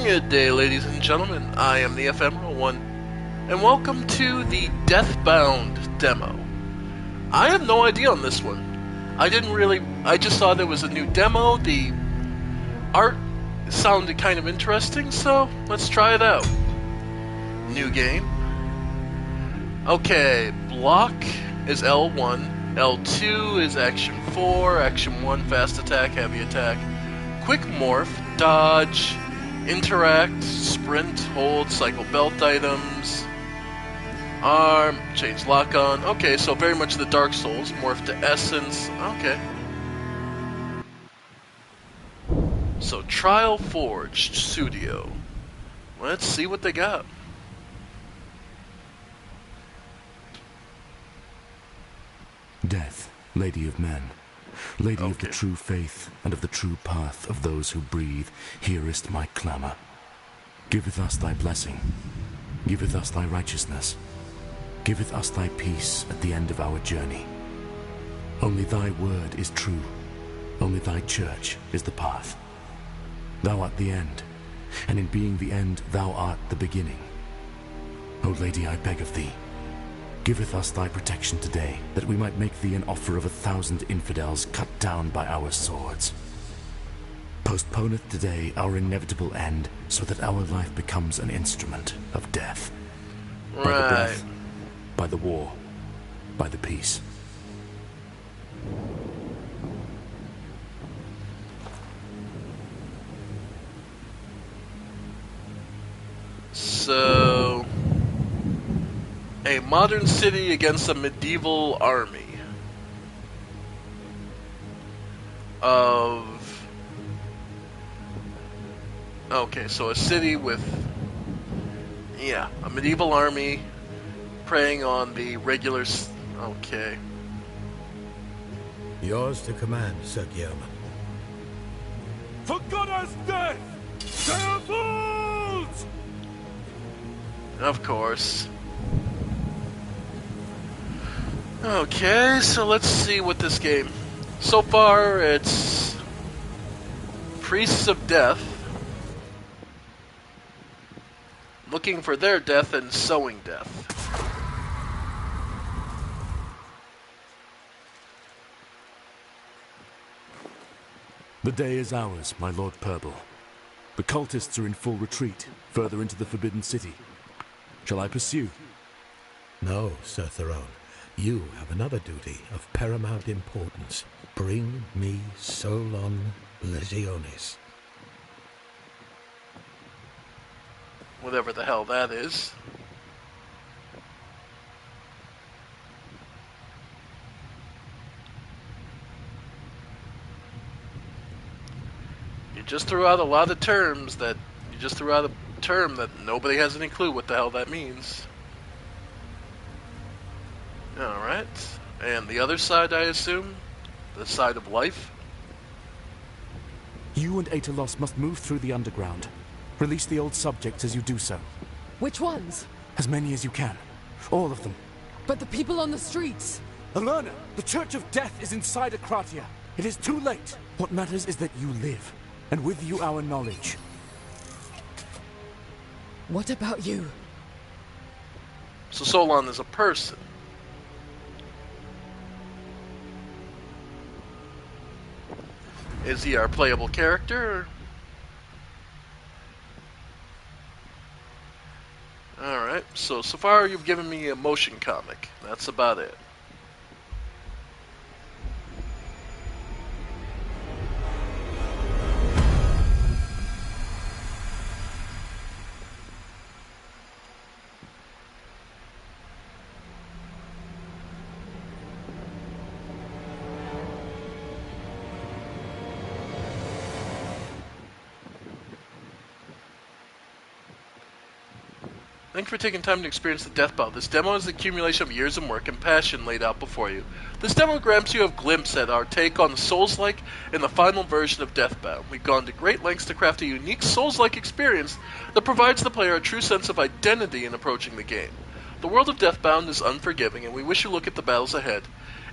Good day, ladies and gentlemen. I am the Ephemeral One, and welcome to the Deathbound demo. I have no idea on this one. I just saw there was a new demo. The art sounded kind of interesting, so let's try it out. New game. Okay, block is L1, L2 is action 4, action 1 fast attack, heavy attack, quick morph, dodge, interact, sprint, hold, cycle belt items, arm, change lock on. Okay, so very much the Dark Souls, morph to essence. Okay. So Trial Forged Studio. Let's see what they got. Death, Lady of Men, Lady of the true faith and of the true path of those who breathe, hearest my clamour. Giveth us thy blessing, giveth us thy righteousness, giveth us thy peace at the end of our journey. Only thy word is true, only thy church is the path. Thou art the end, and in being the end thou art the beginning. O Lady, I beg of thee, giveth us thy protection today, that we might make thee an offer of 1,000 infidels cut down by our swords. Postponeth today our inevitable end, so that our life becomes an instrument of death. Right. By the breath, by the war, by the peace. So, a modern city against a medieval army of... Okay, so a city with, yeah, a medieval army preying on the regular... Okay. Yours to command, Sir Guillermo. For God's death! They are fools! Of course. Okay, so let's see what this game... So far, it's... Priests of Death. Looking for their death and sowing death. The day is ours, my Lord Purble. The cultists are in full retreat, further into the Forbidden City. Shall I pursue? No, Sir Theron. You have another duty of paramount importance. Bring me Solon Legionis. Whatever the hell that is. You just threw out a lot of terms that... You just threw out a term that nobody has any clue what the hell that means. Alright. And the other side, I assume? The side of life? You and Aetelos must move through the underground. Release the old subjects as you do so. Which ones? As many as you can. All of them. But the people on the streets. Alerna, the Church of Death is inside Akratia. It is too late. What matters is that you live, and with you our knowledge. What about you? So Solon is a person. Is he our playable character? Alright, so far you've given me a motion comic. That's about it. Thank you for taking time to experience the Deathbound. This demo is the accumulation of years of work and passion laid out before you. This demo grants you a glimpse at our take on the Souls-like in the final version of Deathbound. We've gone to great lengths to craft a unique Souls-like experience that provides the player a true sense of identity in approaching the game. The world of Deathbound is unforgiving, and we wish you luck at the battles ahead,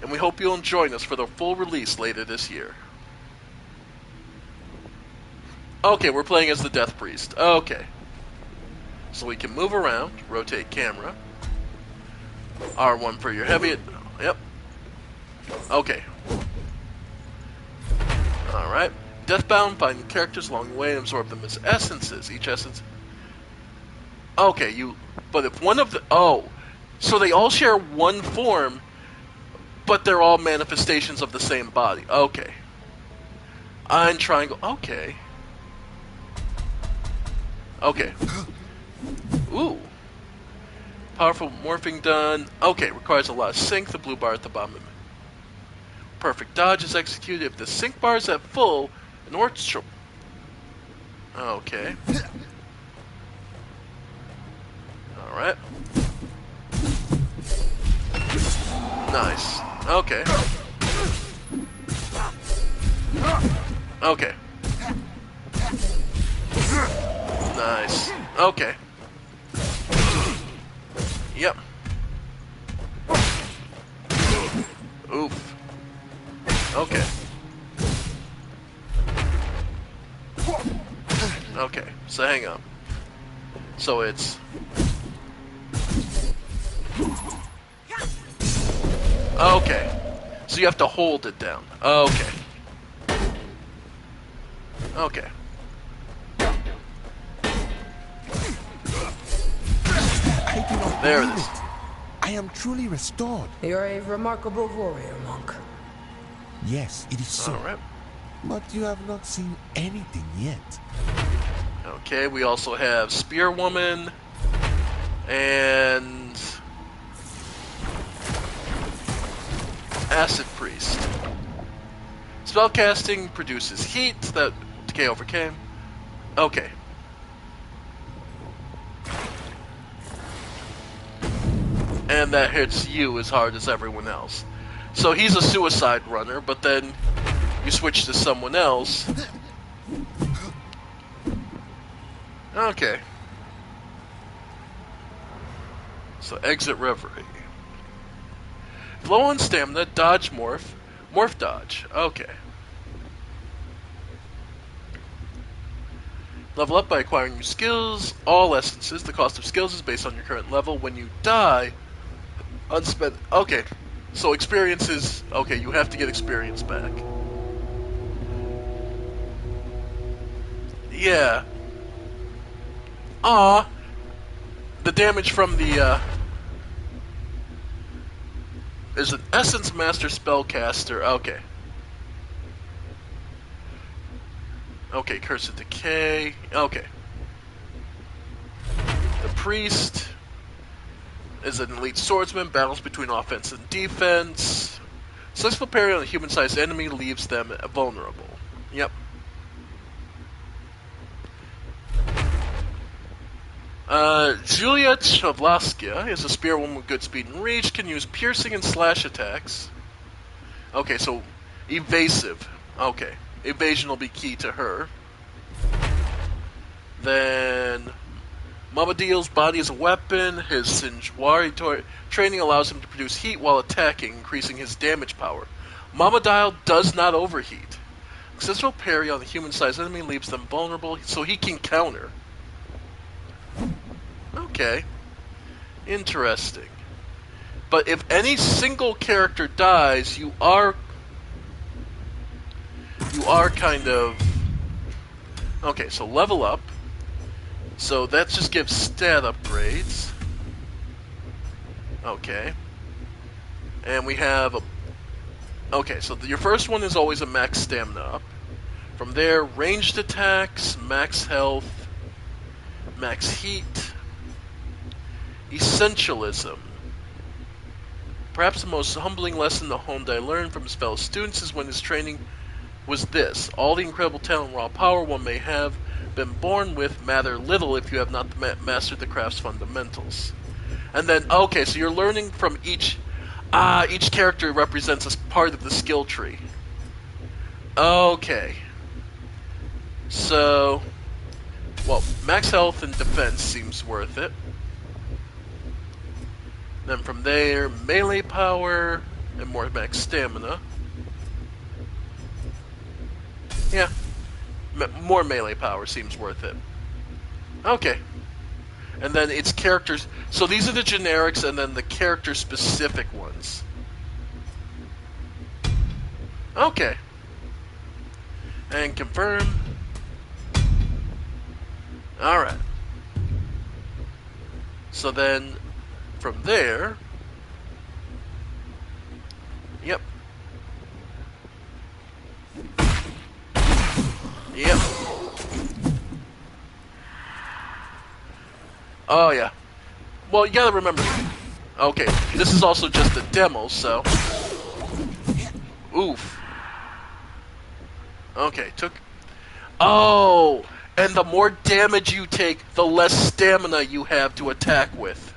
and we hope you'll join us for the full release later this year. Okay, we're playing as the Death Priest. Okay. So we can move around, rotate camera. R1 for your heavy. Yep. Okay. Alright. Deathbound, find characters along the way and absorb them as essences. Each essence. Okay, but if one of the. Oh. So they all share one form, but they're all manifestations of the same body. Okay. Iron triangle. Okay. Okay. Ooh. Powerful morphing done. Okay, requires a lot of sync. The blue bar at the bottom. Perfect dodge is executed if the sync bar is at full. An orchestra. Okay. Alright. Nice. Okay. Okay. Nice. Okay. Yep. Oof. Okay. Okay, so hang on. So it's... Okay. So you have to hold it down. Okay. Okay. I do not There it believe is. I am truly restored. You're a remarkable warrior, monk. Yes, it is so. Alright. But you have not seen anything yet. Okay, we also have Spear Woman and Acid Priest. Spellcasting produces heat that Decay overcame. Okay. And that hits you as hard as everyone else. So he's a suicide runner, but then you switch to someone else. Okay. So exit reverie. Low on stamina, dodge morph. Morph dodge. Okay. Level up by acquiring new skills. All essences. The cost of skills is based on your current level. When you die, unspent. Okay. So experience is... Okay, you have to get experience back. Yeah. The damage from the, is an Essence Master Spellcaster. Okay. Okay, Curse of Decay. Okay. The Priest is an elite swordsman, battles between offense and defense. Successful parry on a human-sized enemy leaves them vulnerable. Yep. Julia Chavlaskia is a spearwoman with good speed and reach, can use piercing and slash attacks. Okay, so evasive. Okay, evasion will be key to her. Then Mamadil's body is a weapon. His Sinjwari training allows him to produce heat while attacking, increasing his damage power. Mamadil does not overheat. Successful parry on a human-sized enemy leaves them vulnerable, so he can counter. Okay. Interesting. But if any single character dies, you are kind of... Okay, so level up. So that just gives stat upgrades. Okay. And we have a... Okay, so your first one is always a max stamina up. From there, ranged attacks, max health, max heat, essentialism. Perhaps the most humbling lesson the Honed I learned from his fellow students is when his training was this. All the incredible talent and raw power one may have been born with matter little if you have not mastered the craft's fundamentals. And then, okay, so you're learning from each character represents a part of the skill tree. Okay. So, well, max health and defense seems worth it. Then from there, melee power and more max stamina. Yeah. More melee power seems worth it. Okay. And then it's characters. So these are the generics and then the character-specific ones. Okay. And confirm. Alright. So then, from there... Yep. Yep. Oh, yeah. Well, you gotta remember... Okay, this is also just a demo, so... Oof. Okay, took... Oh! And the more damage you take, the less stamina you have to attack with.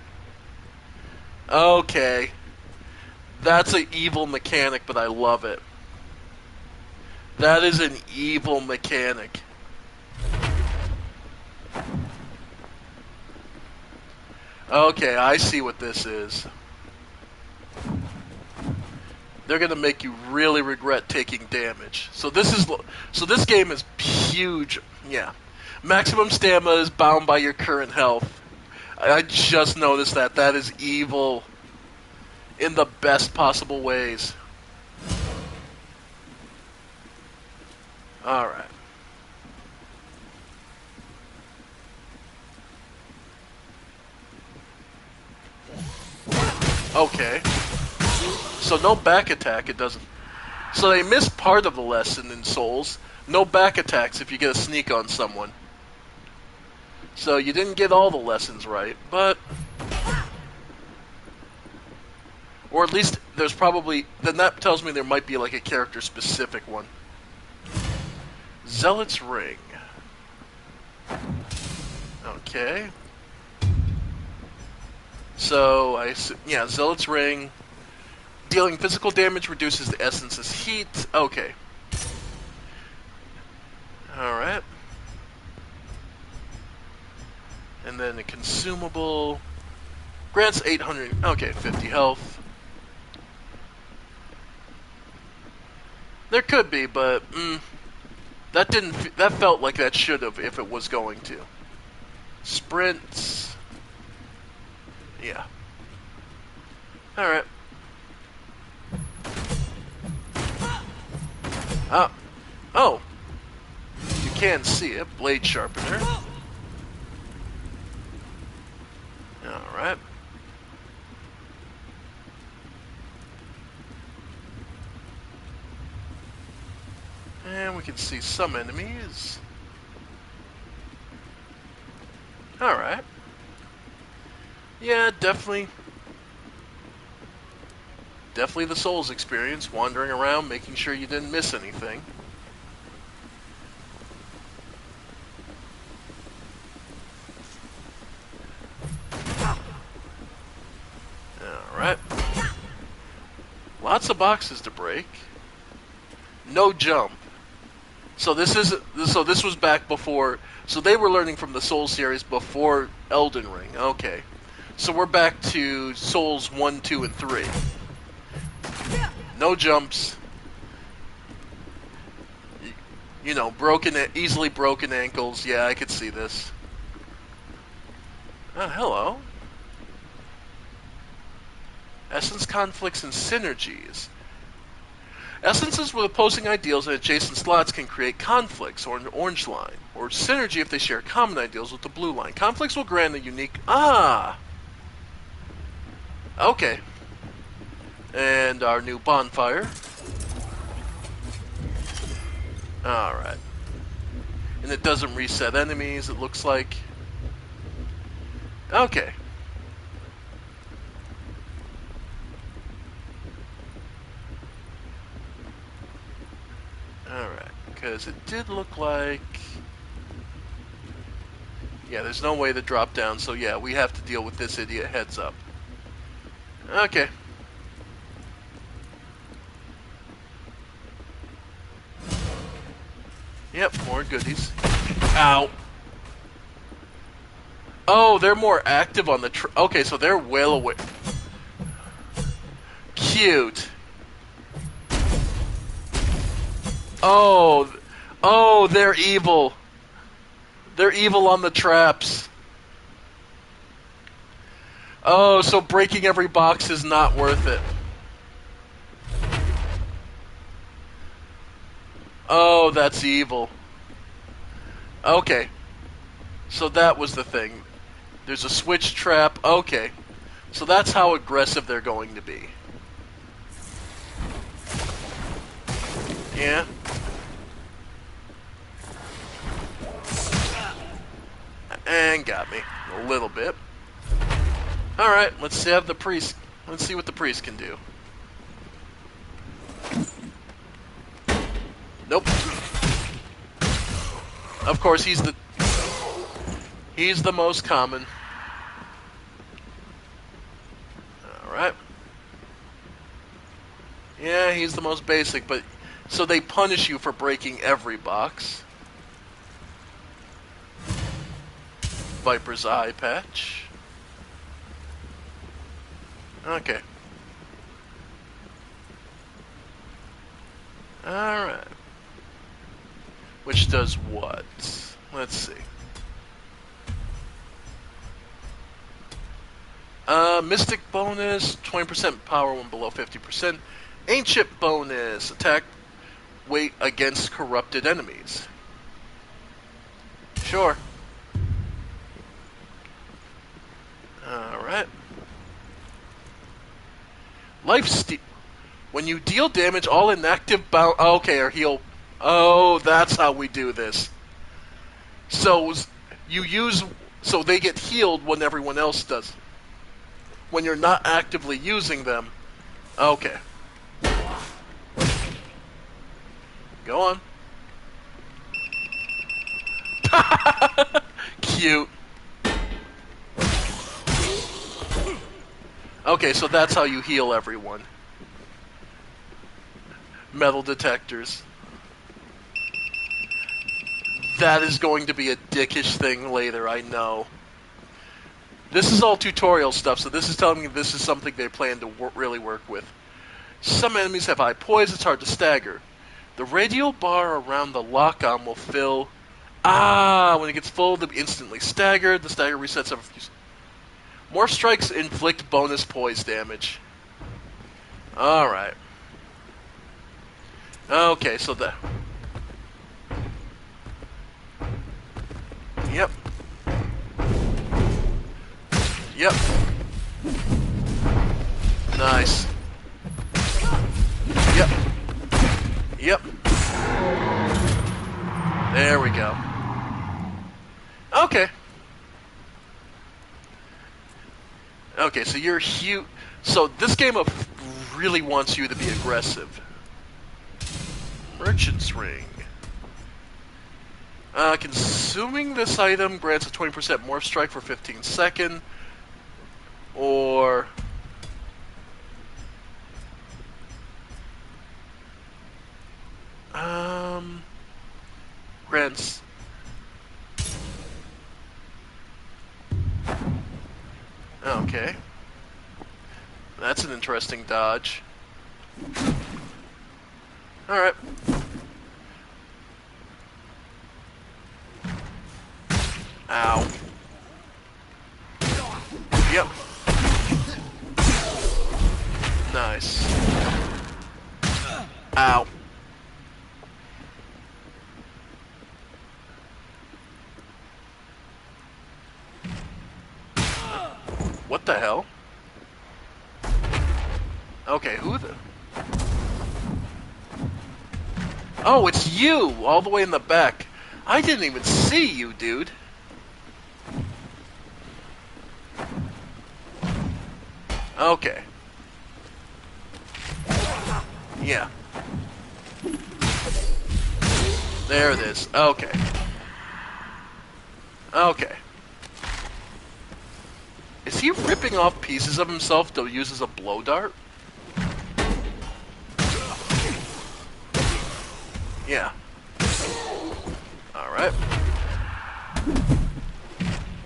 Okay. That's an evil mechanic, but I love it. That is an evil mechanic. Okay, I see what this is. They're gonna make you really regret taking damage. So this game is huge. Yeah. Maximum stamina is bound by your current health. I just noticed that. That is evil. In the best possible ways. Alright. Okay. So no back attack, it doesn't... So they missed part of the lesson in Souls. No back attacks if you get a sneak on someone. So you didn't get all the lessons right, but... Or at least there's probably... Then that tells me there might be like a character-specific one. Zealot's Ring. Okay. So, yeah, Zealot's Ring. Dealing physical damage reduces the essence's heat. Okay. Alright. And then a consumable. Grants 800... Okay, 50 health. There could be, but... that didn't... That felt like that should have if it was going to. Sprints. Yeah. Alright. Oh. You can see it. Blade Sharpener. Alright. And we can see some enemies. Alright. Yeah, definitely the Souls experience, wandering around, making sure you didn't miss anything. Alright. Lots of boxes to break. No jump. So this was back before... So they were learning from the Souls series before Elden Ring. Okay. So we're back to Souls 1, 2, and 3. No jumps. You know, easily broken ankles. Yeah, I could see this. Oh, hello. Essence conflicts and synergies. Essences with opposing ideals and adjacent slots can create conflicts, or an orange line, or synergy if they share common ideals with the blue line. Conflicts will grant a unique... Okay. And our new bonfire. Alright. And it doesn't reset enemies, it looks like. Okay. Alright, because it did look like... Yeah, there's no way to drop down, so yeah, we have to deal with this idiot heads up. Okay. Yep, more goodies. Ow. Oh, they're more active on the... Okay, so they're well away. Cute. Oh, Oh, they're evil. They're evil on the traps. Oh, so breaking every box is not worth it. Oh, that's evil. Okay. So that was the thing. There's a switch trap. Okay. So that's how aggressive they're going to be. Yeah. And got me. A little bit. Alright, let's see how the priest. Let's see what the priest can do. Nope. Of course, he's the most common. Alright. Yeah, he's the most basic, but so they punish you for breaking every box. Viper's eye patch. Okay. Alright. Which does what? Let's see. Mystic bonus, 20% power when below 50%. Ancient bonus, attack weight against corrupted enemies. Sure. Alright. Life steal. When you deal damage, all inactive bound... Okay, or heal... Oh, that's how we do this. So, you use... So they get healed when everyone else does. When you're not actively using them. Okay. Go on. Cute. Okay, so that's how you heal everyone. Metal detectors. That is going to be a dickish thing later, I know. This is all tutorial stuff, so this is telling me this is something they plan to really work with. Some enemies have high poise, it's hard to stagger. The radial bar around the lock-on will fill... when it gets full, they'll be instantly staggered. The stagger resets every few... More strikes inflict bonus poise damage. Alright. Okay, so the... Yep. Yep. Nice. Yep. Yep. There we go. Okay. Okay, so you're huge. So this game really wants you to be aggressive. Merchant's Ring. Consuming this item grants a 20% morph strike for 15 seconds. Or... grants... Okay. That's an interesting dodge. Alright. Ow. Yep. Nice. Ow. What the hell? Okay, who the... Oh, it's you! All the way in the back. I didn't even see you, dude. Okay. Yeah. There it is. Okay. Okay. Is he ripping off pieces of himself to use as a blow dart? Yeah. Alright.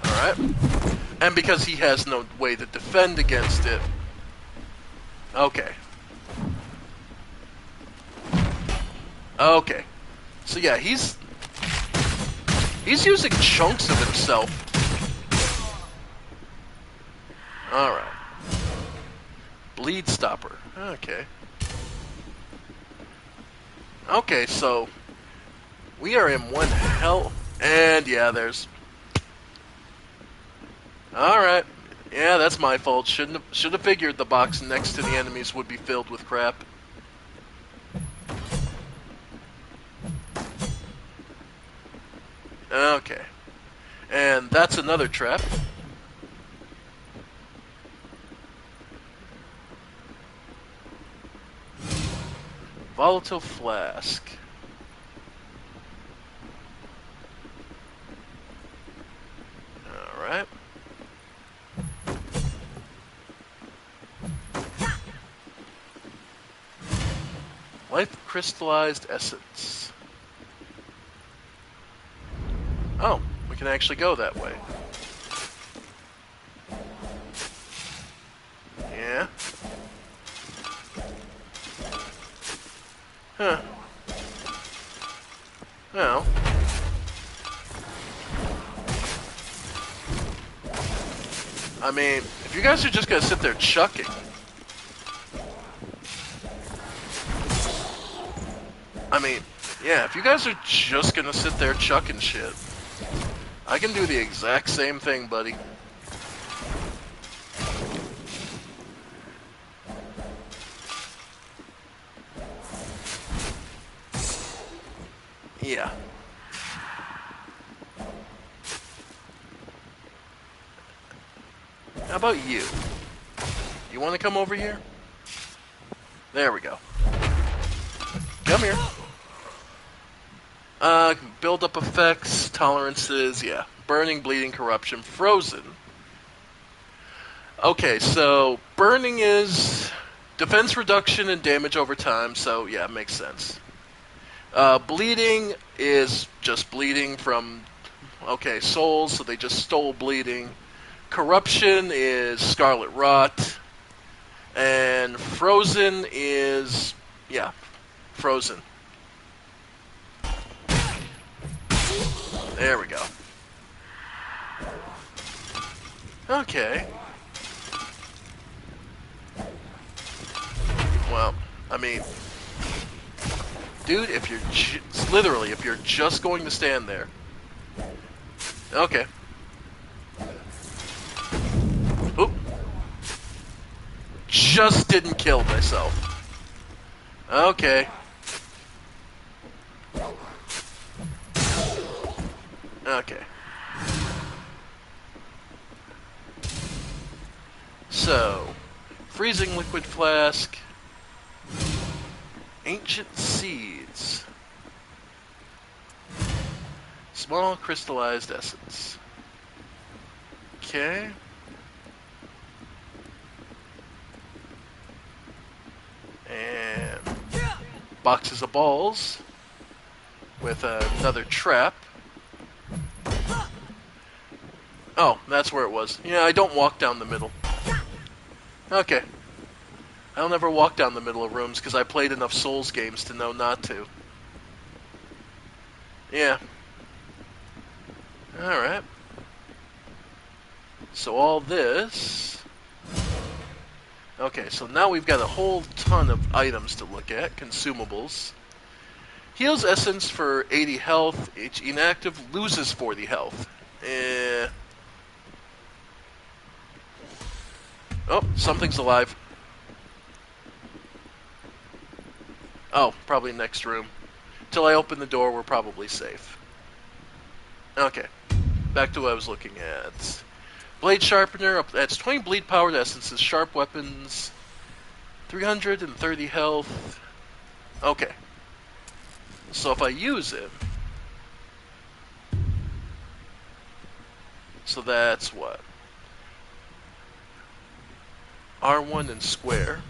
Alright. And because he has no way to defend against it. Okay. Okay. So yeah, he's using chunks of himself. Alright. Bleed stopper. Okay. Okay, so we are in one hell, and yeah, there's. All right, yeah, that's my fault. Should have figured the box next to the enemies would be filled with crap. Okay, and that's another trap. Volatile flask. All right. Life crystallized essence. Oh, we can actually go that way. Yeah. Huh. Well. I mean, if you guys are just gonna sit there chucking. I mean, yeah, if you guys are just gonna sit there chucking shit, I can do the exact same thing, buddy. Yeah. How about you? You want to come over here? There we go. Come here. Build up effects, tolerances, yeah. Burning, bleeding, corruption, frozen. Okay, so burning is defense reduction and damage over time, so yeah, makes sense. Bleeding is just bleeding from, okay, souls, so they just stole bleeding. Corruption is scarlet rot. And frozen is, yeah, frozen. There we go. Okay. Well, I mean, dude, if you're literally, if you're just going to stand there. Okay. Oop. Just didn't kill myself. Okay. Okay. So, freezing liquid flask. Ancient seeds. Small crystallized essence. Okay. And boxes of balls with another trap. Oh, that's where it was. Yeah, I don't walk down the middle. Okay. I don't ever walk down the middle of rooms because I played enough Souls games to know not to. Yeah. Alright. So all this... Okay, so now we've got a whole ton of items to look at. Consumables. Heals essence for 80 health. Each inactive loses 40 health. Oh, something's alive. Oh, probably next room. Till I open the door, we're probably safe. Okay. Back to what I was looking at. Blade Sharpener, that's 20 bleed powered essences, sharp weapons, 330 health. Okay. So if I use it... So that's what? R1 and square.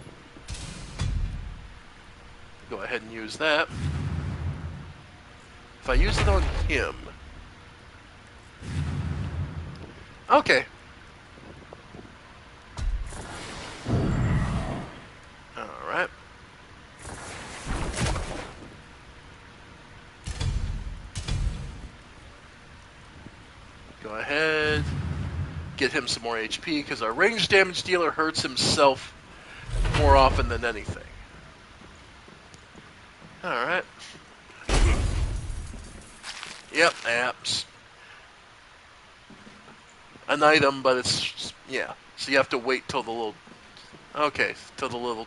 Go ahead and use that. If I use it on him... Okay. Alright. Go ahead. Get him some more HP, because our ranged damage dealer hurts himself more often than anything. Alright. Yep, apps. An item, but it's... yeah. So you have to wait till the little... okay, till the little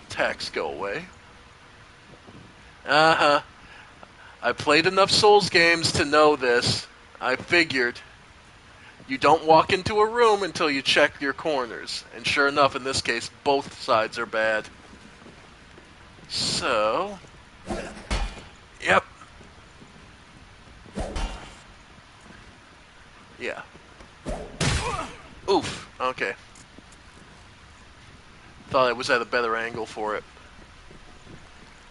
attacks go away. Uh-huh. I played enough Souls games to know this. I figured. You don't walk into a room until you check your corners. And sure enough, in this case, both sides are bad. So... yep. Yeah. Oof. Okay. Thought I was at a better angle for it.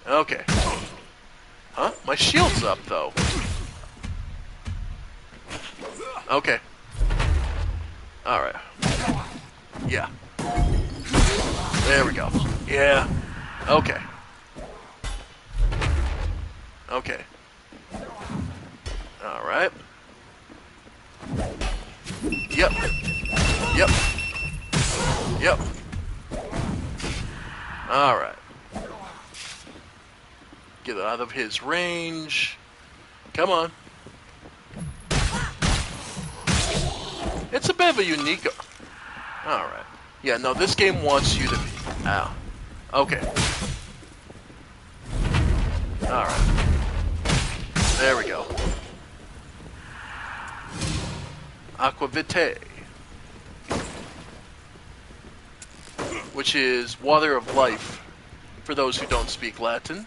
Okay. Huh? My shield's up, though. Okay. Alright. Yeah. There we go. Yeah. Okay. Okay. Alright. Yep. Yep. Yep. Alright. Get out of his range. Come on. It's a bit of a unique... alright. Yeah, no, this game wants you to be... ow. Okay. Alright. There we go. Aquavitae. Which is water of life, for those who don't speak Latin.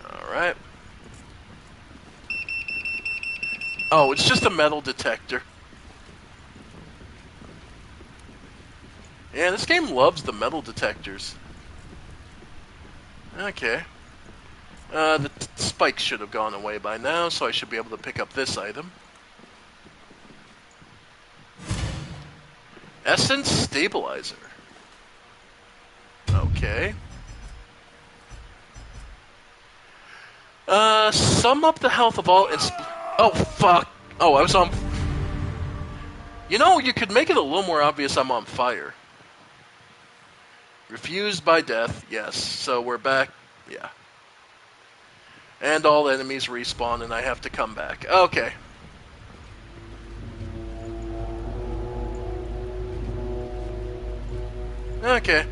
Alright. Oh, it's just a metal detector. Yeah, this game loves the metal detectors. Okay. The spikes should have gone away by now, so I should be able to pick up this item. Essence Stabilizer. Okay. Sum up the health of all... oh, fuck. Oh, I was on... you know, you could make it a little more obvious I'm on fire. Refused by death, yes. So we're back, yeah. And all enemies respawn and I have to come back. Okay. Okay.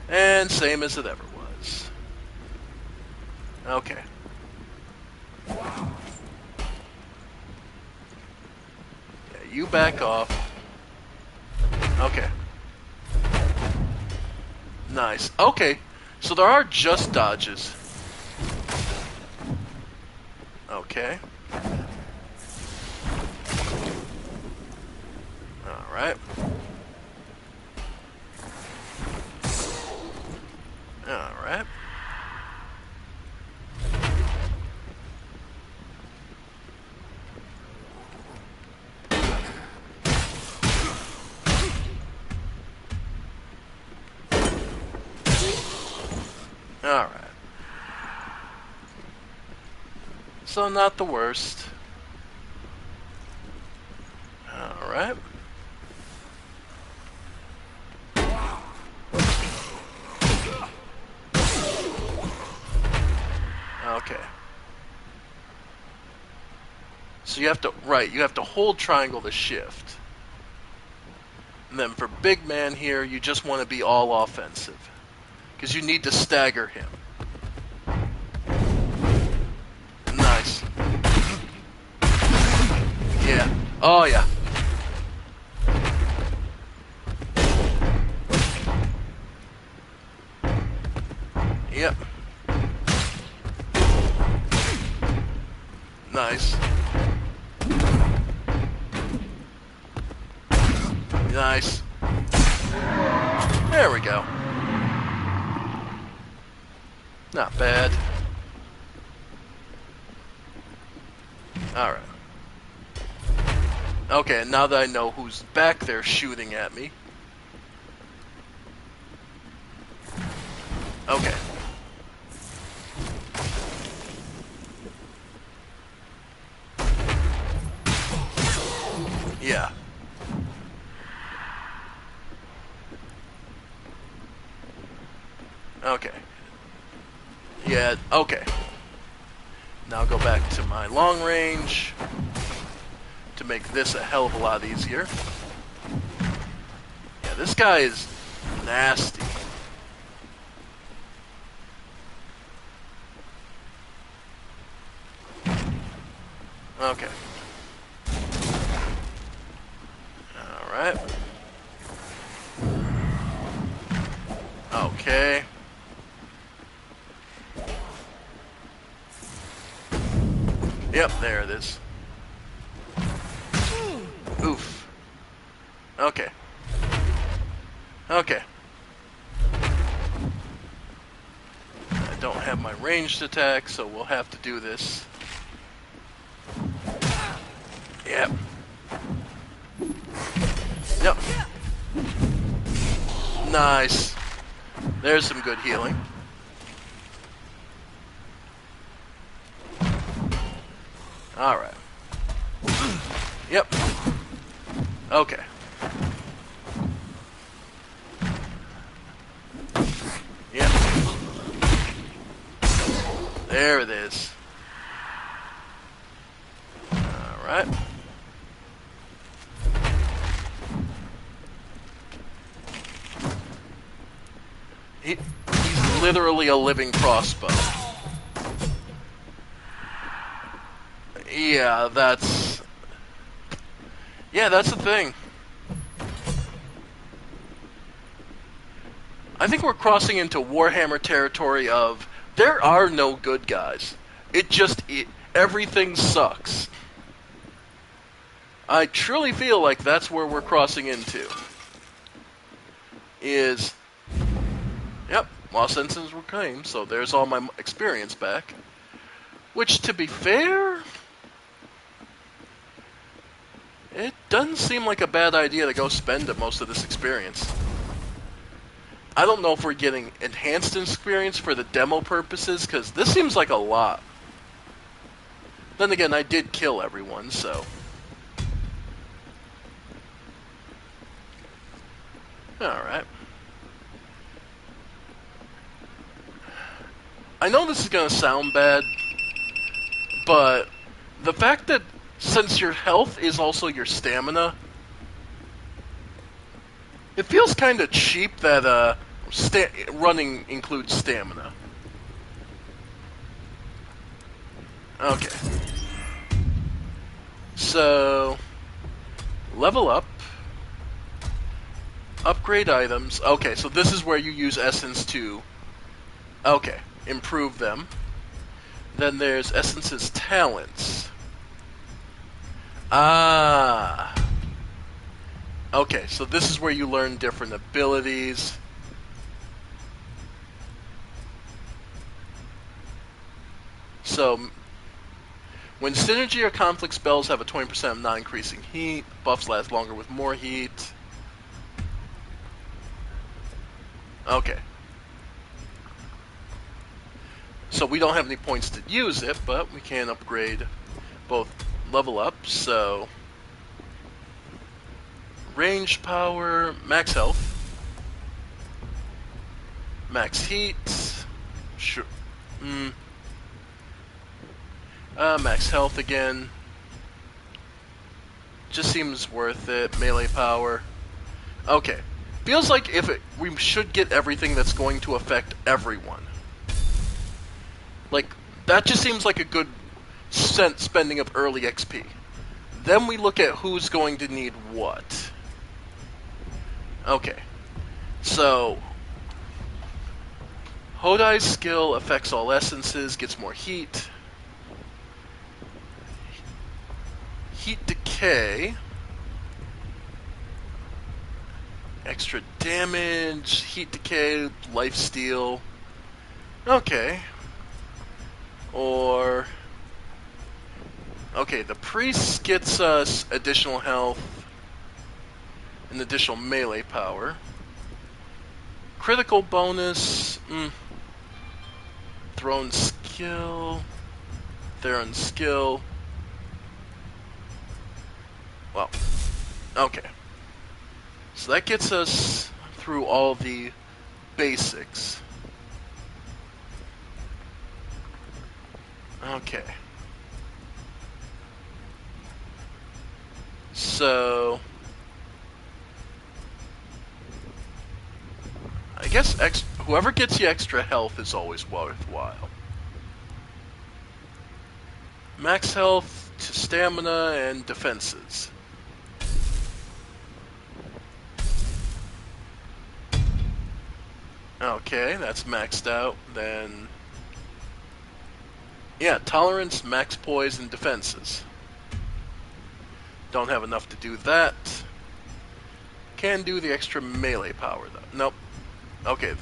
And same as it ever was. Okay. Yeah, you back off. Okay. Nice. Okay. So there are just dodges. Okay. Alright. Alright. Alright. So not the worst. Alright. Okay. So you have to, right, you have to hold triangle to shift. And then for big man here, you just want to be all offensive. Because you need to stagger him. Nice. Yeah. Oh, yeah. Yep. Nice. Nice. There we go. Not bad. Alright. Okay, now that I know who's back there shooting at me. Okay. Yeah, okay. Now go back to my long range to make this a hell of a lot easier. Yeah, this guy is nasty. Okay. Alright. Okay. Yep, there it is. Oof. Okay. Okay. I don't have my ranged attack, so we'll have to do this. Yep. Yep. Nice. There's some good healing. Alright. Yep. Okay. Yep. There it is. Alright. He's literally a living crossbow. Yeah, that's the thing. I think we're crossing into Warhammer territory of there are no good guys. Everything sucks. I truly feel like that's where we're crossing into. Yep, lost sentence reclaimed, so there's all my experience back. Which, to be fair, it doesn't seem like a bad idea to go spend most of this experience. I don't know if we're getting enhanced experience for the demo purposes, because this seems like a lot. Then again, I did kill everyone, so... Alright. I know this is going to sound bad, but the fact that since your health is also your stamina, it feels kind of cheap that running includes stamina. Okay. So, level up. Upgrade items. Okay, so this is where you use essence to... Okay, improve them. Then there's Essence's talents. Ah. Okay, so this is where you learn different abilities. So, when synergy or conflict spells have a 20% of non-increasing heat, buffs last longer with more heat. Okay. So we don't have any points to use it, but we can upgrade both level up, so... Range power, max health. Max heat. Sure. Max health again. Just seems worth it. Melee power. Okay. Feels like we should get everything that's going to affect everyone. Like, that just seems like a good spending of early XP. Then we look at who's going to need what. Okay. So, Hodai's skill affects all essences, gets more heat. Heat decay. Extra damage, heat decay, lifesteal. Okay. Or... Okay, the priest gets us additional health and additional melee power. Critical bonus... Throne skill... Theron skill... Well, okay. So that gets us through all the basics. Okay. So I guess whoever gets you extra health is always worthwhile. Max health to stamina and defenses. Okay, that's maxed out. Then, yeah, tolerance, max poise, and defenses. Don't have enough to do that. Can do the extra melee power, though. Nope. Okay.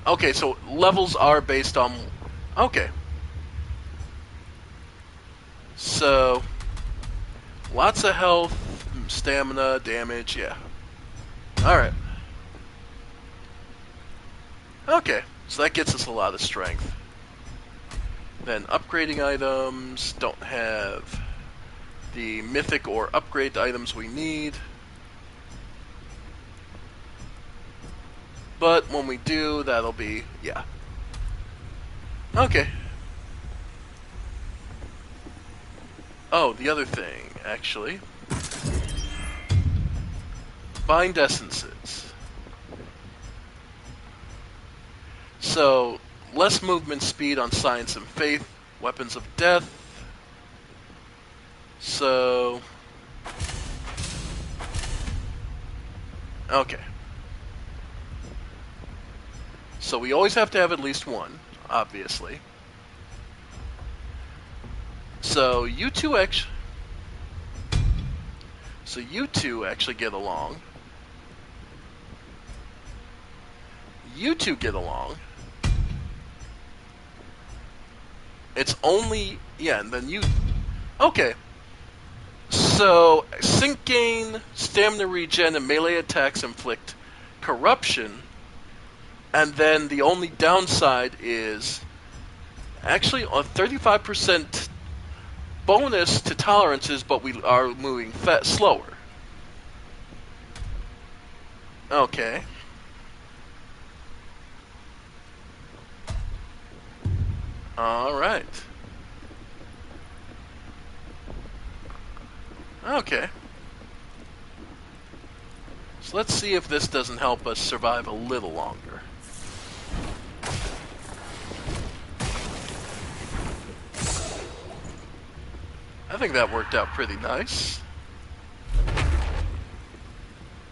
Okay, so levels are based on... Okay. So, lots of health, stamina, damage, yeah. Alright. Okay, so that gets us a lot of strength. Then upgrading items, don't have the mythic or upgrade items we need. But when we do, that'll be, yeah. Okay. Oh, the other thing, actually. Bind essences. So, less movement speed on science and faith, weapons of death. So... Okay. So we always have to have at least one, obviously. So you two actually get along. You two get along. It's only... Yeah, and then you... Okay. So, sync gain, stamina regen, and melee attacks inflict corruption. And then the only downside is... Actually, a 35% bonus to tolerances, but we are moving slower. Okay. Alright. Okay. So let's see if this doesn't help us survive a little longer. I think that worked out pretty nice.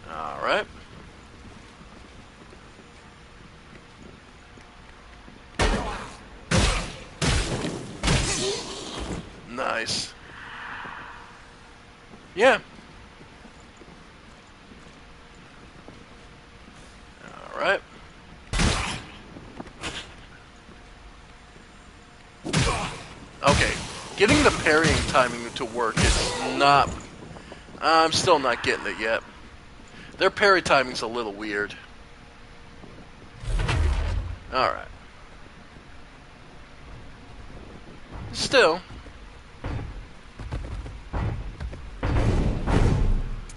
Alright. Nice. Yeah. Alright. Okay. Getting the parrying timing to work is not... I'm still not getting it yet. Their parry timing's a little weird. Alright. Still.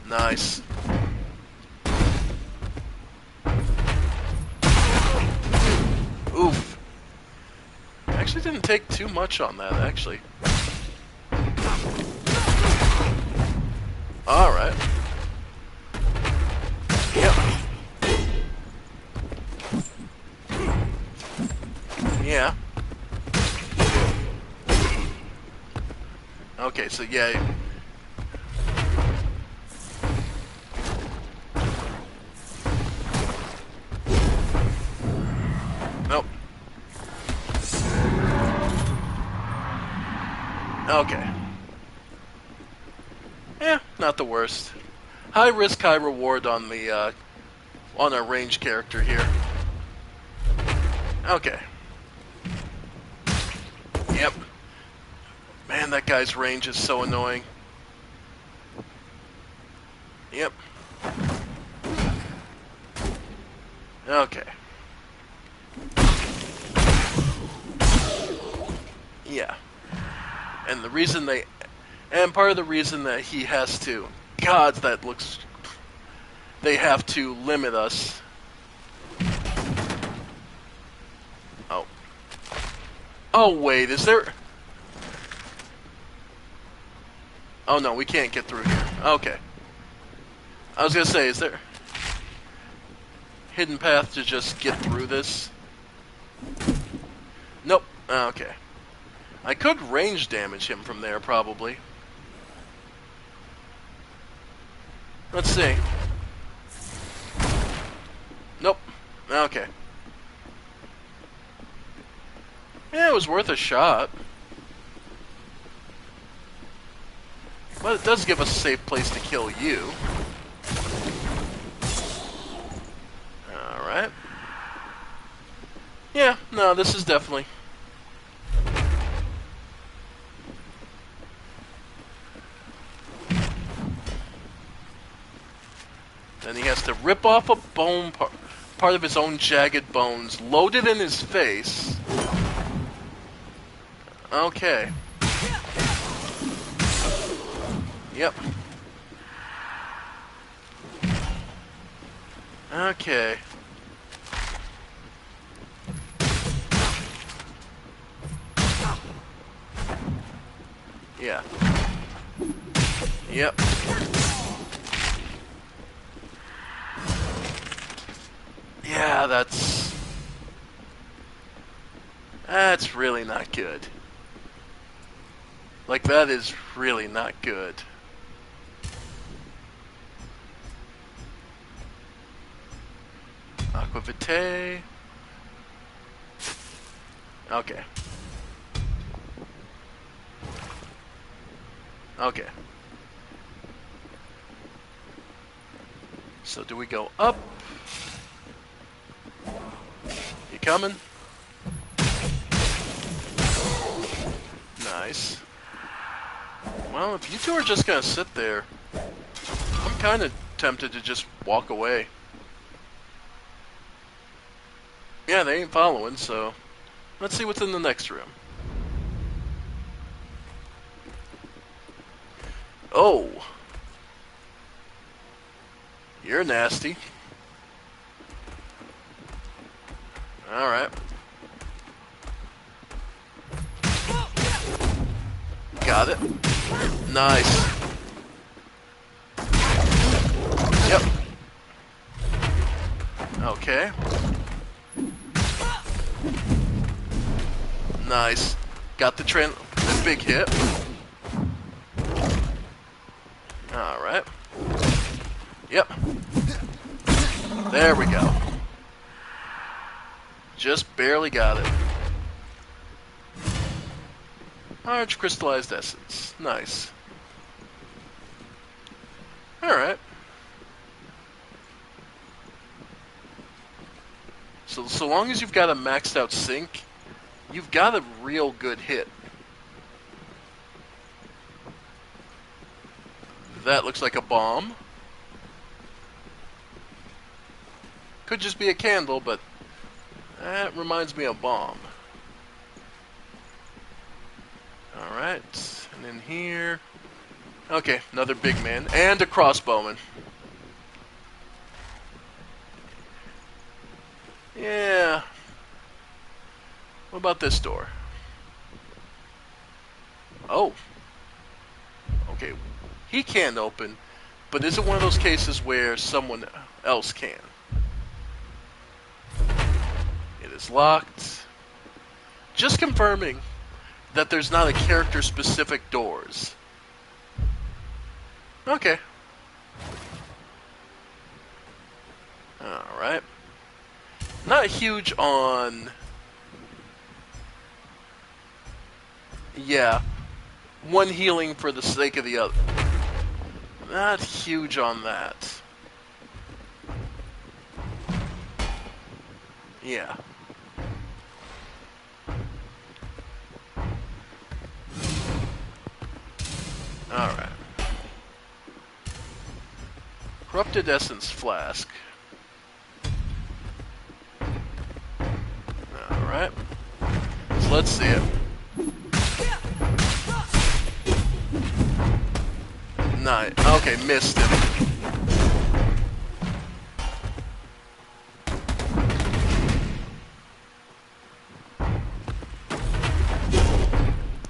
Nice. Oof. Actually didn't take too much on that, actually. Alright. Yep. Yeah. Okay, so yeah. Nope. Okay. Yeah, not the worst. High risk, high reward on the on our range character here. Okay. Yep. Man, that guy's range is so annoying. Yep. Okay. Yeah. And the reason they... And part of the reason that he has to... God, that looks... They have to limit us. Oh. Oh, wait, is there... Oh, no, we can't get through here. Okay. I was gonna say, is there... hidden path to just get through this? Nope. Okay. I could range damage him from there, probably. Let's see. Nope. Okay. Yeah, it was worth a shot. But it does give us a safe place to kill you. Alright. Yeah, no, this is definitely... Then he has to rip off a bone part of his own jagged bones, load it in his face. Okay. Yep. Okay. Yeah. Yep. Yeah, that's really not good. Like, that is really not good. Aquavitae. Okay. Okay. So do we go up? You coming? Nice. Well, if you two are just gonna sit there, I'm kind of tempted to just walk away. Yeah, they ain't following, so let's see what's in the next room. Oh. You're nasty. Alright. Got it. Nice. Yep. Okay. Nice. Got the big hit. Alright. Yep. There we go. Just barely got it. Large crystallized essence. Nice. Alright. So long as you've got a maxed out sync, you've got a real good hit. That looks like a bomb. Could just be a candle, but that reminds me of bomb. Alright, and in here... Okay, another big man, and a crossbowman. Yeah. What about this door? Oh. Okay, he can't open, but is it one of those cases where someone else can? It is locked. Just confirming that there's not a character-specific doors. Okay. Alright. Not huge on... Yeah. One healing for the sake of the other. Not huge on that. Yeah. Alright. Corrupted Essence Flask. Alright. So let's see it. Nice. Okay, missed it.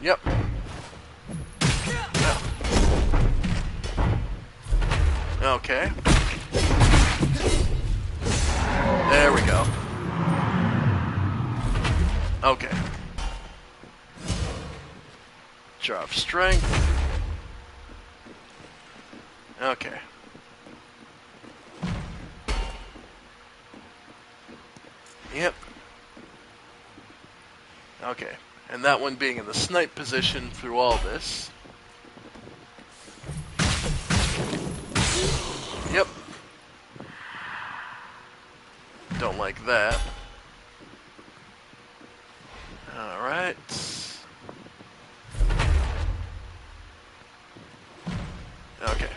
Yep. Okay. There we go. Okay. Jar of strength. Okay. Yep. Okay. And that one being in the snipe position through all this. Yep. Don't like that. Alright. Okay.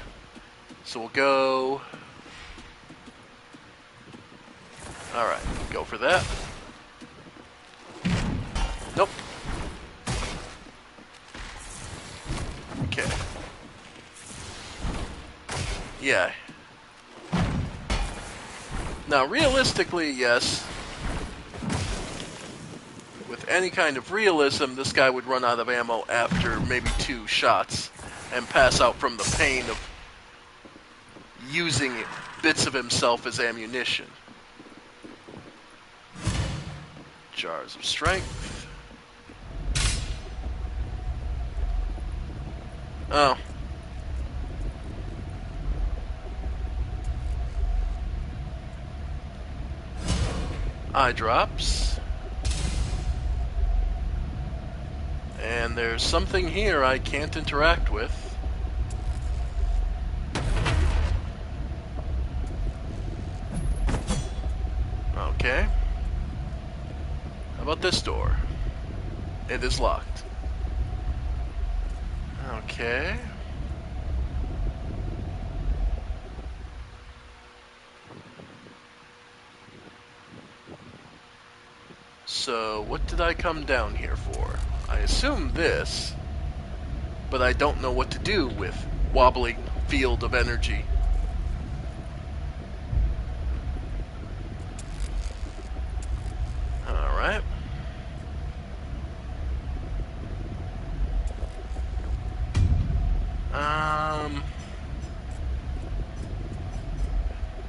So we'll go... Alright, go for that. Nope. Okay. Yeah. Now, realistically, yes. With any kind of realism, this guy would run out of ammo after maybe 2 shots and pass out from the pain of using bits of himself as ammunition. Jars of strength. Oh. Eye drops. And there's something here I can't interact with. Okay. How about this door? It is locked. Okay. So, what did I come down here for? I assume this, but I don't know what to do with wobbling field of energy. Alright.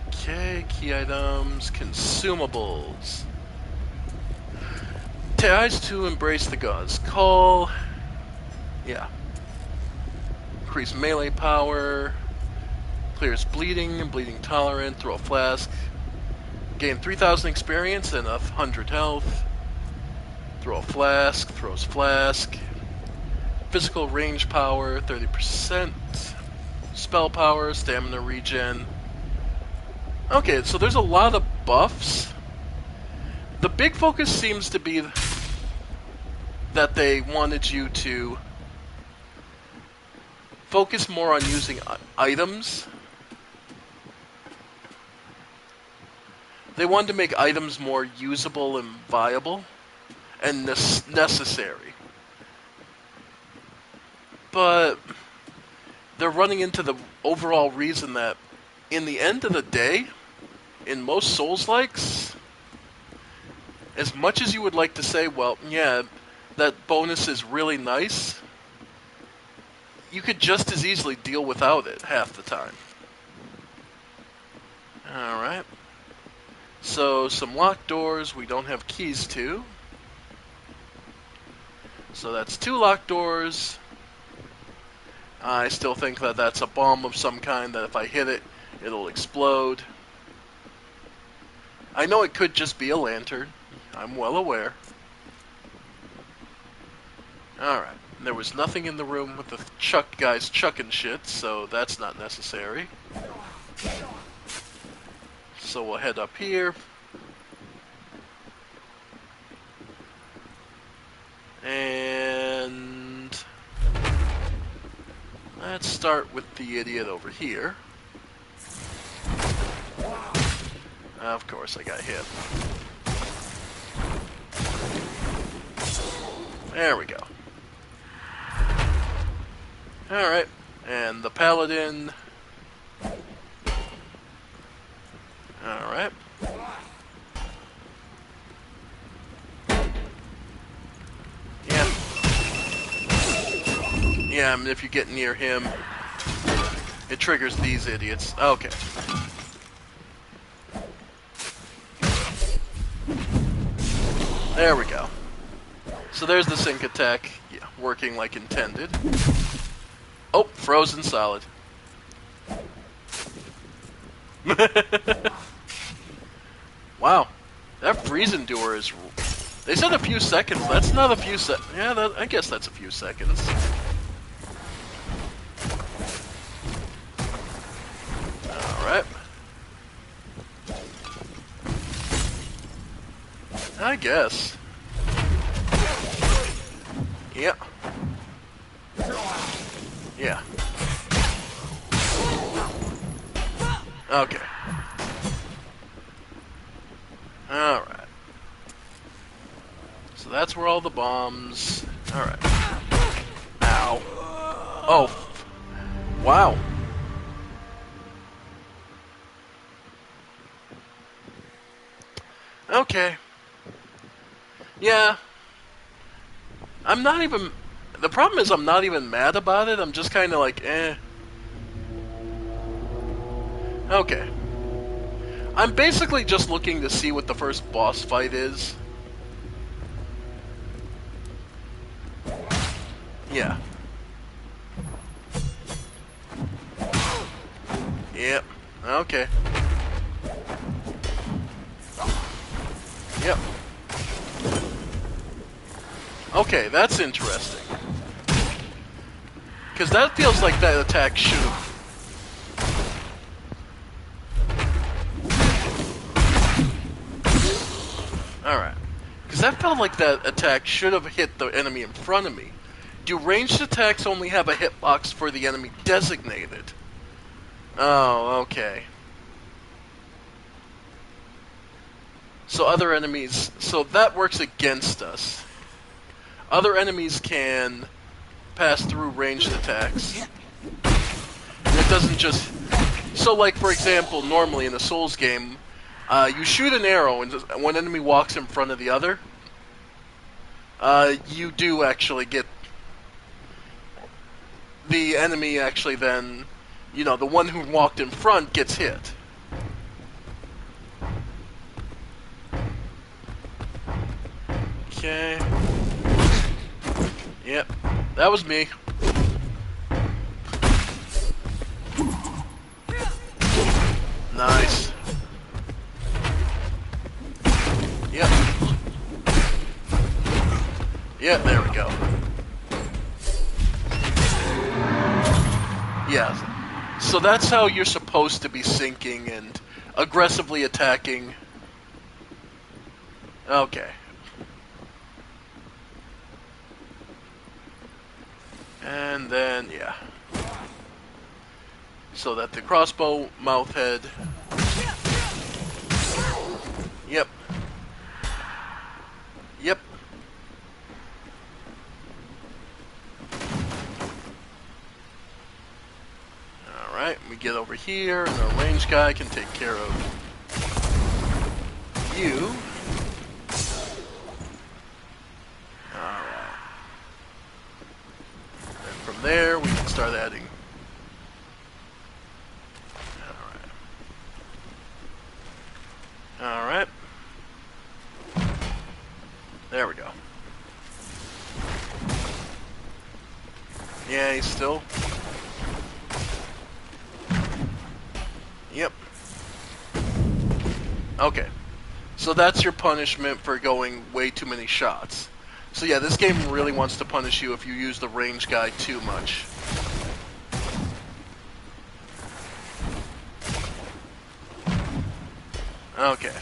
Okay, key items, consumables. Ties to embrace the gods. Call. Yeah. Increase melee power. Clears bleeding and bleeding tolerant. Throw a flask. Gain 3,000 experience and 100 health. Throw a flask. Throws flask. Physical range power 30%. Spell power, stamina regen. Okay, so there's a lot of buffs. The big focus seems to be that they wanted you to focus more on using items. They wanted to make items more usable and viable and necessary. But they're running into the overall reason that in the end of the day, in most Souls-likes, as much as you would like to say, well, yeah, that bonus is really nice, you could just as easily deal without it half the time. Alright. So, some locked doors we don't have keys to. So that's 2 locked doors. I still think that that's a bomb of some kind, that if I hit it, it'll explode. I know it could just be a lantern. I'm well aware. Alright. There was nothing in the room with the guys chucking shit, so that's not necessary. So we'll head up here. And let's start with the idiot over here. Of course I got hit. There we go. Alright, and the paladin. Alright. Yeah. Yeah, I mean, if you get near him, it triggers these idiots. Okay. There we go. So there's the sync attack, yeah, working like intended. Oh, frozen solid. Wow, that freeze endure is... They said a few seconds. That's not a few yeah, I guess that's a few seconds. Alright. I guess. Yeah. Yeah. Okay. Alright. So that's where all the bombs... Alright. Ow. Oh. Wow. Okay. Yeah. I'm not even... The problem is I'm not even mad about it. I'm just kind of like, eh. Okay. I'm basically just looking to see what the first boss fight is. Yeah. Yep. Okay. Yep. Okay, that's interesting. Because that feels like that attack should have... Alright. Because that felt like that attack should have hit the enemy in front of me. Do ranged attacks only have a hitbox for the enemy designated? Oh, okay. So other enemies... So that works against us. Other enemies can pass through ranged attacks. And it doesn't just... So, like, for example, normally in a Souls game, you shoot an arrow, and one enemy walks in front of the other. You do actually get... The enemy actually then... You know, the one who walked in front gets hit. Okay. Yep. That was me. Nice. Yep. Yep, there we go. Yeah. So that's how you're supposed to be sinking and aggressively attacking. Okay. And then, yeah. So that the crossbow mouth head. Yep. Yep. Alright, we get over here, and our range guy can take care of you. Alright. And from there, we can start adding. Alright. There we go. Yeah, he's still... Yep. Okay. So that's your punishment for going way too many shots. So yeah, this game really wants to punish you if you use the range guy too much. Okay.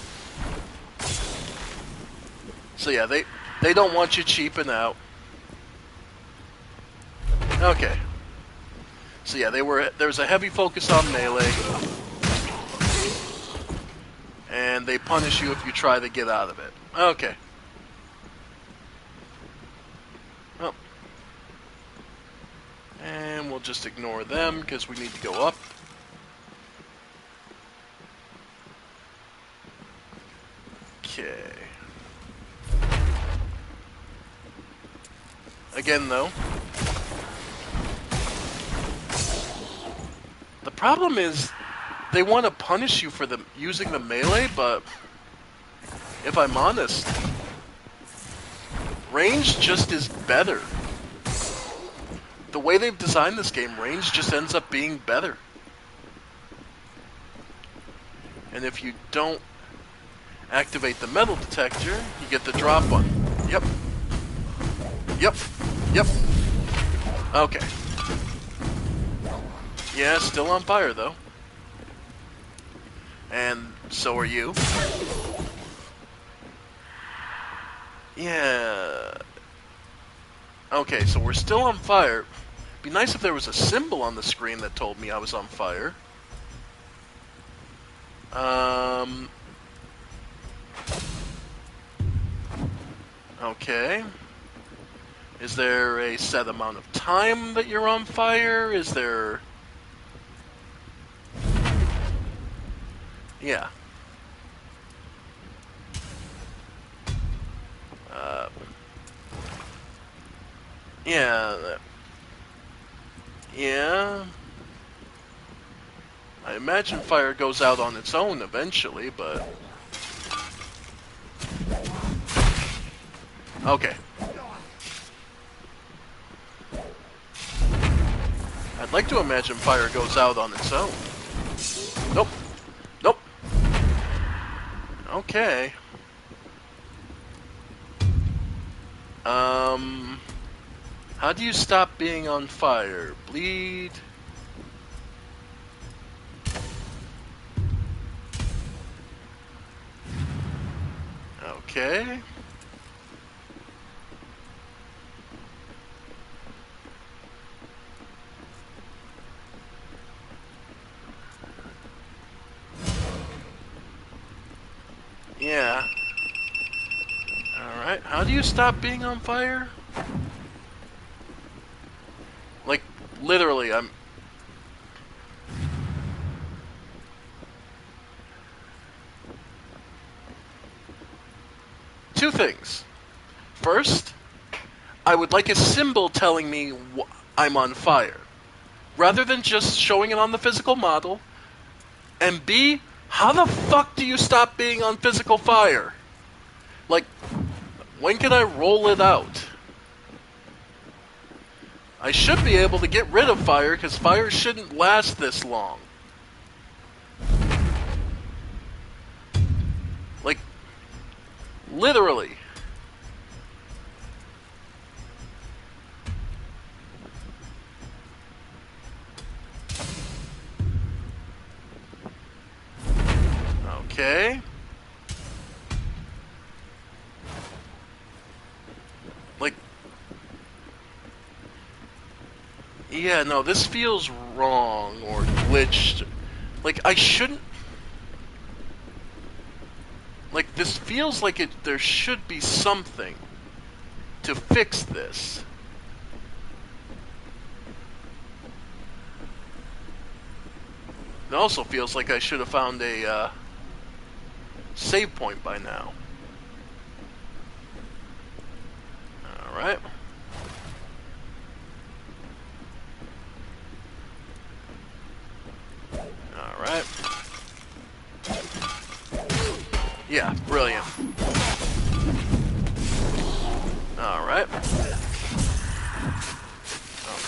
So yeah, they don't want you cheaping out. Okay. So yeah, there's a heavy focus on melee. And they punish you if you try to get out of it. Okay. Oh. And we'll just ignore them because we need to go up. Okay. Again, though, problem is they want to punish you for using the melee, but if I'm honest, range just is better. The way they've designed this game, range just ends up being better. And if you don't activate the metal detector, you get the drop button. Yep. Yep. Yep. Okay. Yeah, still on fire, though. And so are you. Yeah. Okay, so we're still on fire. Be nice if there was a symbol on the screen that told me I was on fire. Okay. Is there a set amount of time that you're on fire? Is there... Yeah. Yeah. Yeah. I imagine fire goes out on its own eventually, but... Okay. I'd like to imagine fire goes out on its own. Nope. Nope. Okay. How do you stop being on fire? Bleed. Okay. Yeah. Alright, how do you stop being on fire? Like, literally, I'm... Two things. First, I would like a symbol telling me I'm on fire, rather than just showing it on the physical model. And B, how the fuck do you stop being on physical fire? Like, when can I roll it out? I should be able to get rid of fire, because fire shouldn't last this long. Like, literally. Okay. Like, yeah, no, this feels wrong or glitched. Like, I shouldn't... Like, this feels like there should be something to fix this. It also feels like I should have found a save point by now. Alright. Alright. Yeah, brilliant. Alright.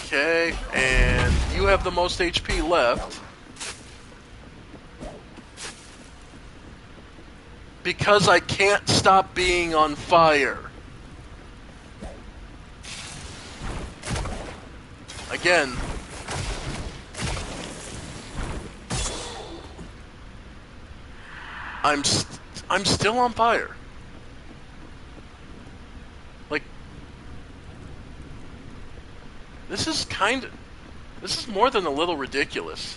Okay, and you have the most HP left. Because I can't stop being on fire. Again. I'm still on fire. Like, this is more than a little ridiculous.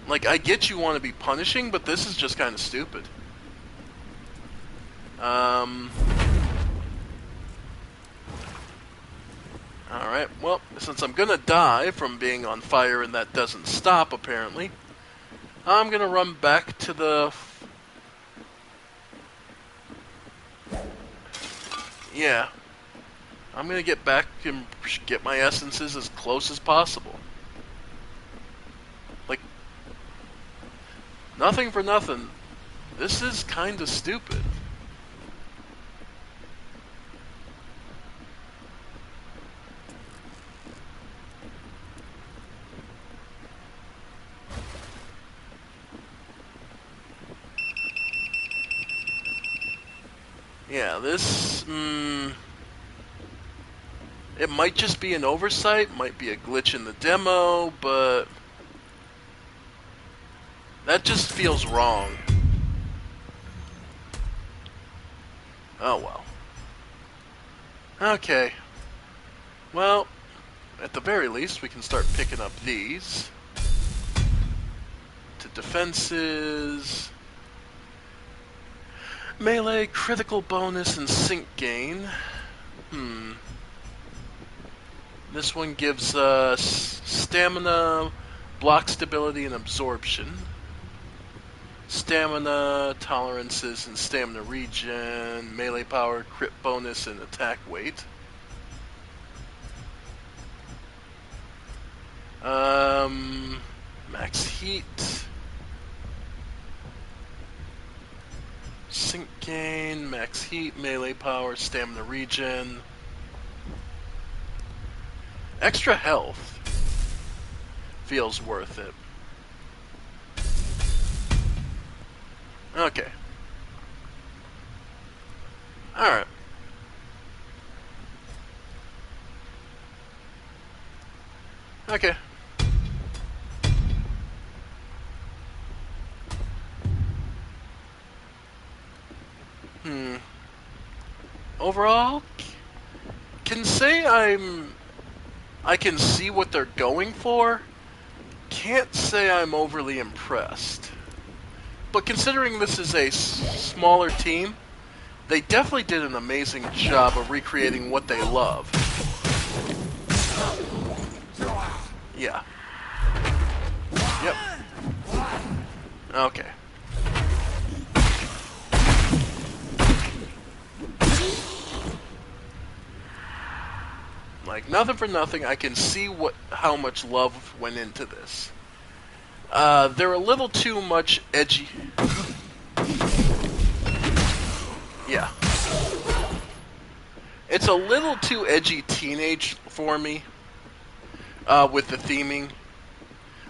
Like, I get you want to be punishing, but this is just kind of stupid. Alright, well, since I'm gonna die from being on fire and that doesn't stop, apparently, I'm gonna run back to the... Yeah. I'm gonna get back and get my essences as close as possible. nothing for nothing. This is kind of stupid. Yeah, this, it might just be an oversight, might be a glitch in the demo, but that just feels wrong. Oh well. Okay. Well, at the very least, we can start picking up these. To defenses. Melee, critical bonus, and sync gain. This one gives us stamina, block stability, and absorption. Stamina, tolerances, and stamina regen. Melee power, crit bonus, and attack weight. Max heat. Sync gain, max heat, melee power, stamina regen. Extra health feels worth it. Okay. Alright. Okay. Overall, can say I can see what they're going for. Can't say I'm overly impressed. But considering this is a smaller team, they definitely did an amazing job of recreating what they love. Yeah. Yep. Okay. Like, nothing for nothing, I can see how much love went into this. They're a little too much edgy. Yeah. It's a little too edgy teenage for me, with the theming.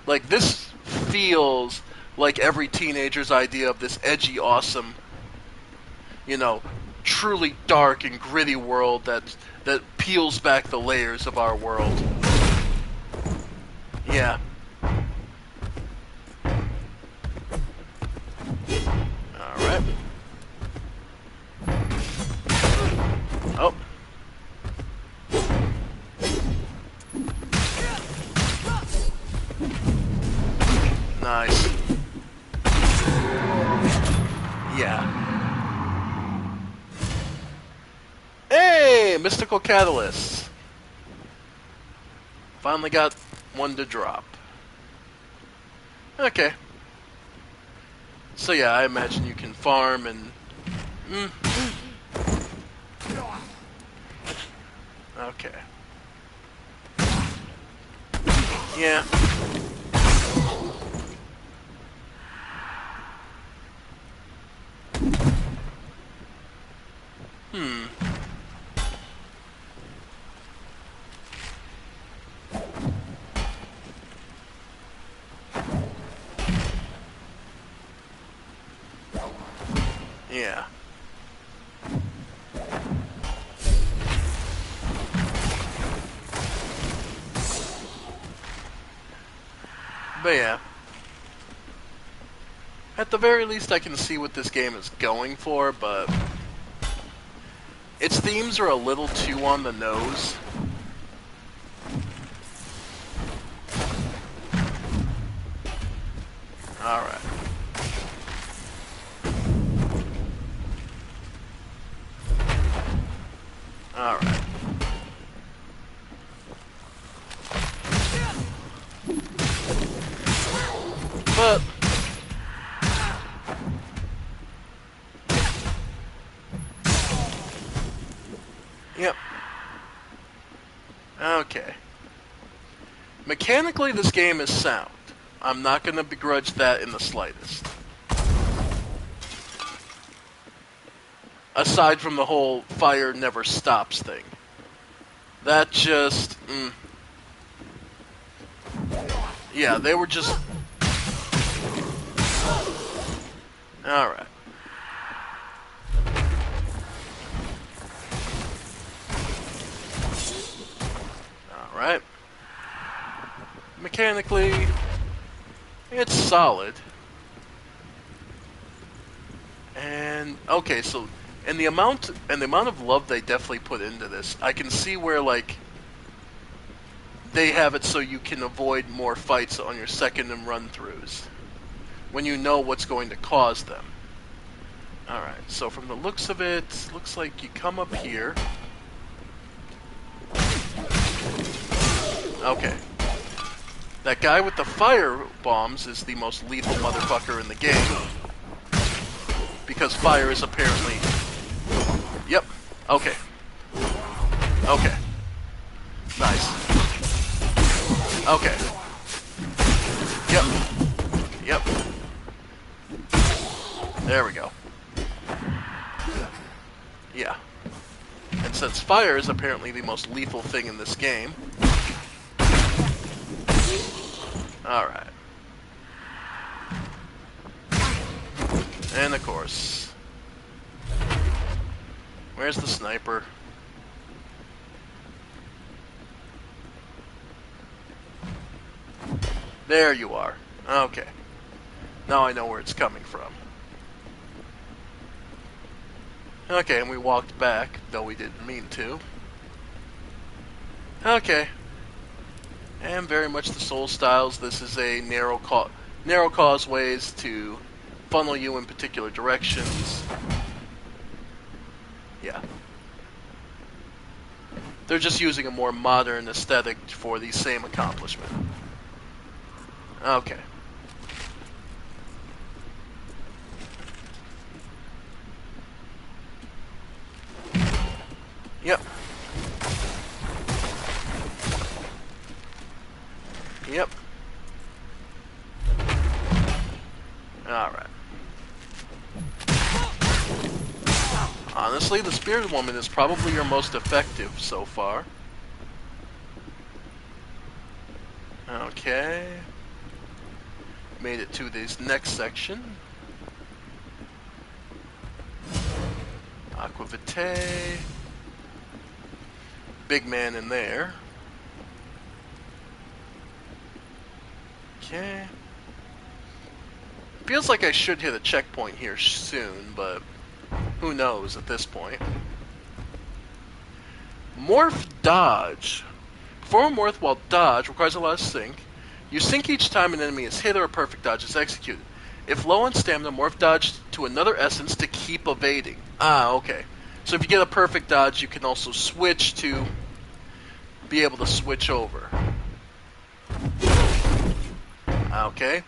Like, this feels like every teenager's idea of this edgy, awesome, truly dark and gritty world that peels back the layers of our world. Yeah. Alright. Oh. Nice. Yeah. Hey, mystical catalyst. Finally got one to drop. Okay. So yeah, I imagine you can farm and... Okay. Yeah. Yeah. But yeah. At the very least, I can see what this game is going for, but its themes are a little too on the nose. Alright. Alright. But... Yep. Okay. Mechanically, this game is sound. I'm not going to begrudge that in the slightest. aside from the whole fire never stops thing. That just... Yeah, they were just... Alright. Alright. Mechanically, it's solid. And, okay, so... And the amount of love they definitely put into this, I can see where, like, they have it so you can avoid more fights on your second and run-throughs when you know what's going to cause them. Alright, so from the looks of it, looks like you come up here. Okay. That guy with the fire bombs is the most lethal motherfucker in the game. Because fire is apparently... Yep. Okay. Okay. Nice. Okay. Yep. Yep. There we go. Yeah. And since fire is apparently the most lethal thing in this game... Alright. And of course... Where's the sniper? There you are. Okay. Now I know where it's coming from. Okay, and we walked back, though we didn't mean to. Okay. And very much the Soul styles, this is a narrow causeways to funnel you in particular directions. Yeah. They're just using a more modern aesthetic for the same accomplishment. Okay. Yep. Yep. Alright. Honestly, the Spirit Woman is probably your most effective so far. Okay. Made it to this next section. Aqua Vitae. Big man in there. Okay. Feels like I should hit a checkpoint here soon, but who knows at this point. Morph Dodge. Perform a morph while dodge requires a lot of sync. You sync each time an enemy is hit or a perfect dodge is executed. If low on stamina, morph dodge to another essence to keep evading. Ah, okay. So if you get a perfect dodge, you can also switch to be able to switch over. Okay.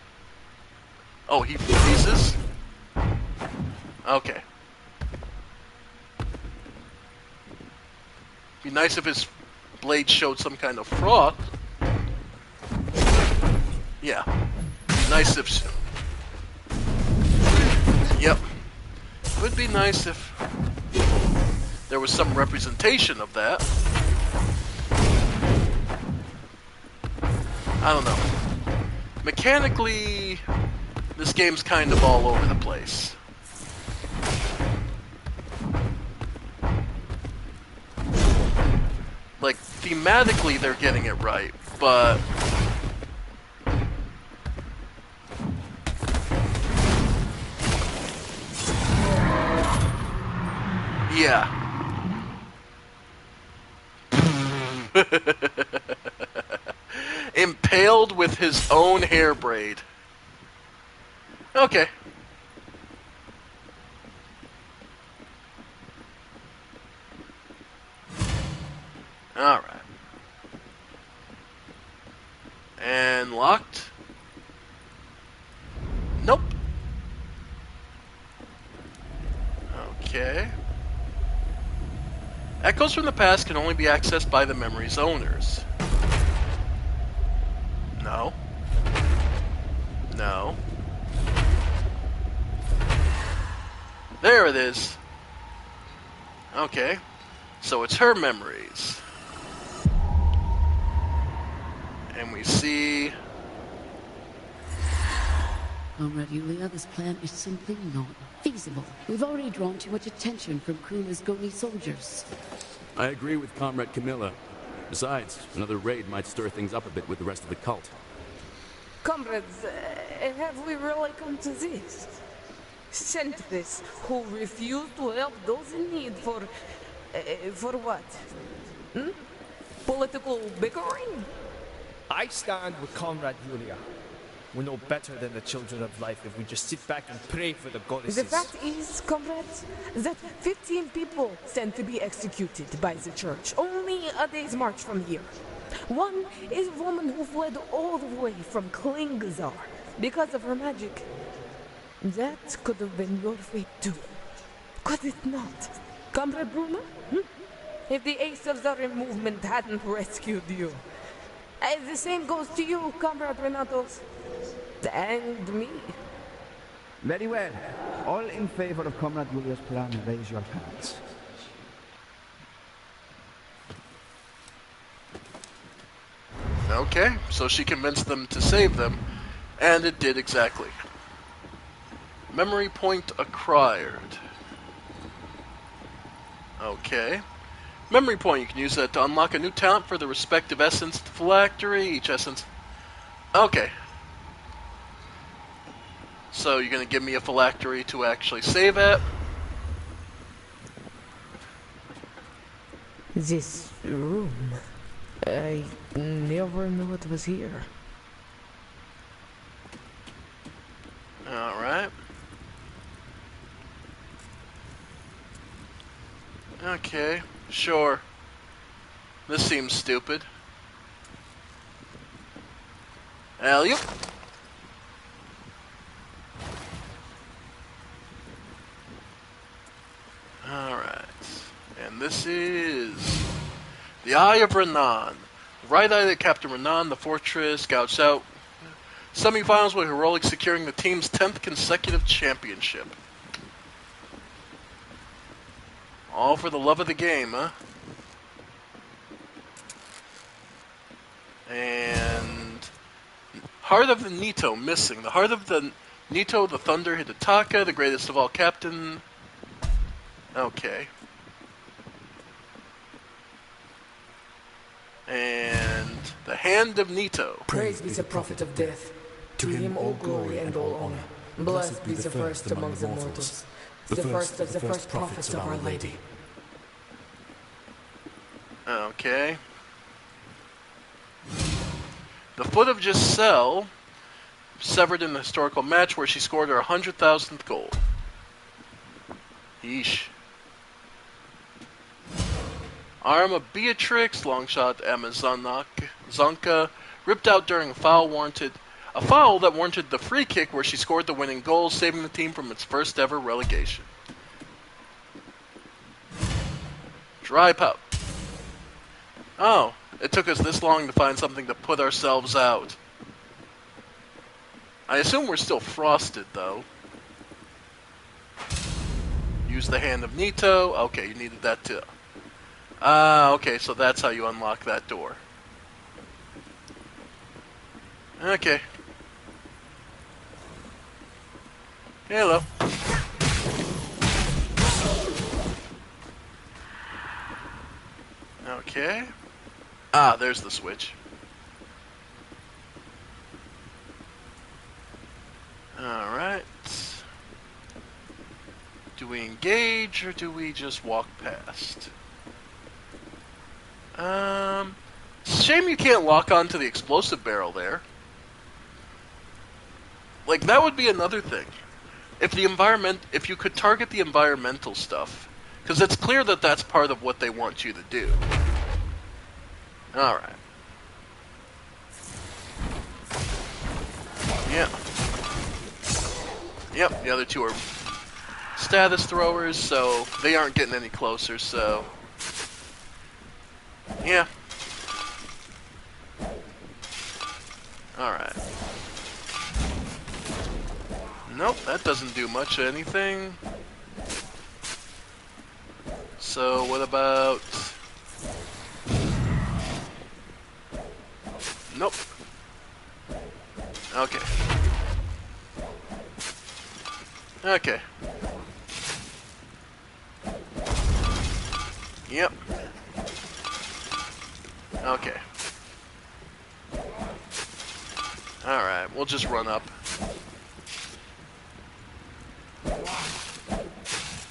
Oh, he freezes? Okay. Be nice if his blade showed some kind of froth. Yeah. Nice if... Yep. Would be nice if there was some representation of that. I don't know. Mechanically, this game's kind of all over the place. Like, thematically they're getting it right, but... Yeah. Impaled with his own hair braid. Okay. Alright. And locked? Nope. Okay. Echoes from the past can only be accessed by the memory's owners. No. No. There it is. Okay. So it's her memories. And we see... Comrade Yulia, this plan is simply not feasible. We've already drawn too much attention from Kuna's Goni soldiers. I agree with Comrade Camilla. Besides, another raid might stir things up a bit with the rest of the cult. Comrades, have we really come to this? Sentries who refuse to help those in need for what? Political bickering? I stand with Comrade Yulia. We're no better than the children of life if we just sit back and pray for the goddesses. The fact is, comrades, that 15 people stand to be executed by the church, only a day's march from here. One is a woman who fled all the way from Klingazar because of her magic. That could have been your fate too. Could it not? Comrade Bruno? If the Ace of Zarin movement hadn't rescued you. The same goes to you, Comrade Renatos. And me. Very well. All in favor of Comrade Julia's plan, raise your hands. Okay, so she convinced them to save them, and it did exactly. Memory point acquired. Okay. Memory point, you can use that to unlock a new talent for the respective essence phylactery. Each essence... Okay. So you're going to give me a phylactery to actually save at? This room... I never knew it was here. Alright. Okay, sure. This seems stupid. Alley-oop. Alright. And this is... the Eye of Renan. The right eye that Captain Renan, the fortress, gouged out. Semi-finals with Heroic securing the team's 10th consecutive championship. All for the love of the game, huh? And... Heart of the Nito missing. The Heart of the Nito, the Thunder Hidetaka, the greatest of all captain... Okay. And the Hand of Nito. Praise be the prophet of death. To him all glory and all honor. Blessed be the first among the mortals. The first of the first prophets of Our Lady. Okay. The Foot of Giselle, severed in the historical match where she scored her 100,000th goal. Yeesh. Arm of Beatrix, long shot Amazonka, ripped out during a foul that warranted the free kick where she scored the winning goal, saving the team from its first ever relegation. Dry Pout. Oh, it took us this long to find something to put ourselves out. I assume we're still frosted, though. Use the Hand of Nito. Okay, you needed that too. Okay, so that's how you unlock that door. Okay. Hello. Okay. There's the switch. Alright. Do we engage, or do we just walk past? Shame you can't lock onto the explosive barrel there. Like, that would be another thing. If you could target the environmental stuff. Because it's clear that that's part of what they want you to do. Alright. Yeah. Yep, the other two are status throwers, so they aren't getting any closer, so... Yeah. Alright. Nope, that doesn't do much of anything. So what about... Nope. Okay. Okay. Yep. Okay. Alright, we'll just run up.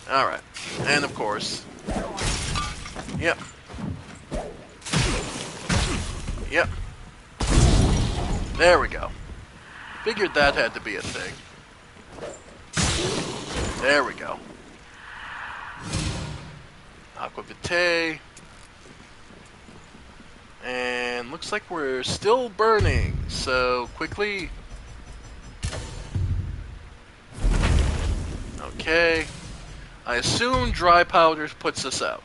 Alright. And of course. Yep. Yep. There we go. Figured that had to be a thing. There we go. Aqua Vitae. And looks like we're still burning, so quickly. Okay. I assume dry powder puts us out.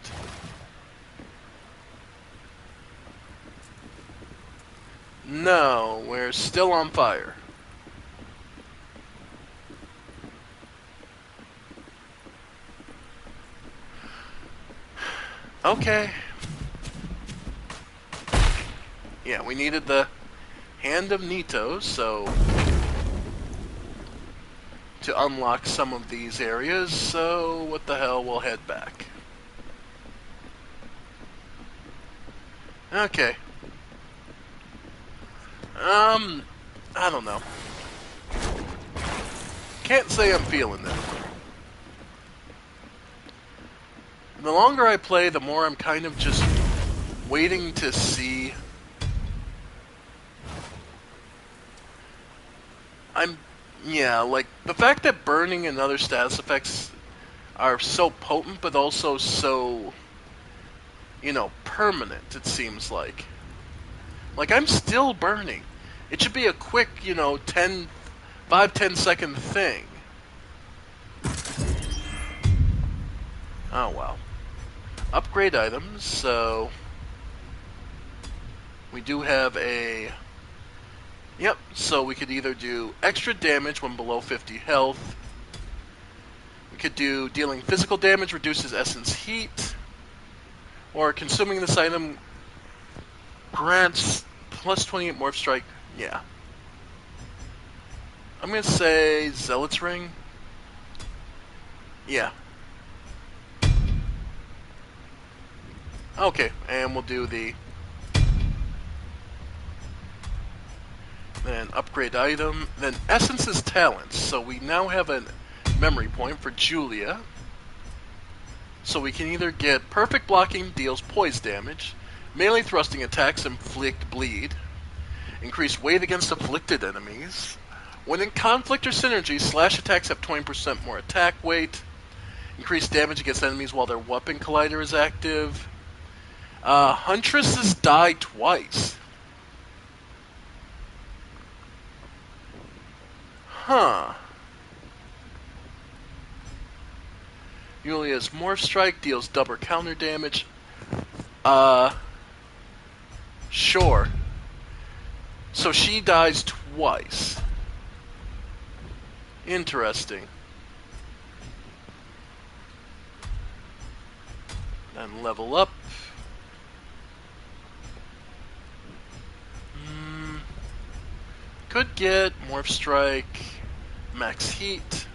No, we're still on fire. Okay. Yeah, we needed the Hand of Nito, so to unlock some of these areas, so what the hell, we'll head back. Okay. I don't know. Can't say I'm feeling it. The longer I play, the more I'm kind of just waiting to see. Yeah, like, the fact that burning and other status effects are so potent, but also so, you know, permanent, it seems like. Like, I'm still burning. It should be a quick, you know, 5-10 second thing. Oh, wow. Upgrade items, so we do have a... Yep, so we could either do extra damage when below 50 health. We could do dealing physical damage reduces essence heat. Or consuming this item grants plus 28 morph strike. Yeah. I'm going to say Zealot's Ring. Yeah. Okay, and we'll do the... Then upgrade item. Then Essence's Talents. So we now have a memory point for Julia. So we can either get Perfect Blocking deals poise damage, melee thrusting attacks inflict bleed, increase weight against afflicted enemies. When in conflict or synergy, slash attacks have 20% more attack weight, increase damage against enemies while their weapon collider is active. Huntresses die twice. Huh. Julia's Morph Strike deals double counter damage. Sure. So she dies twice. Interesting. Then level up. Could get Morph Strike, Max Heat.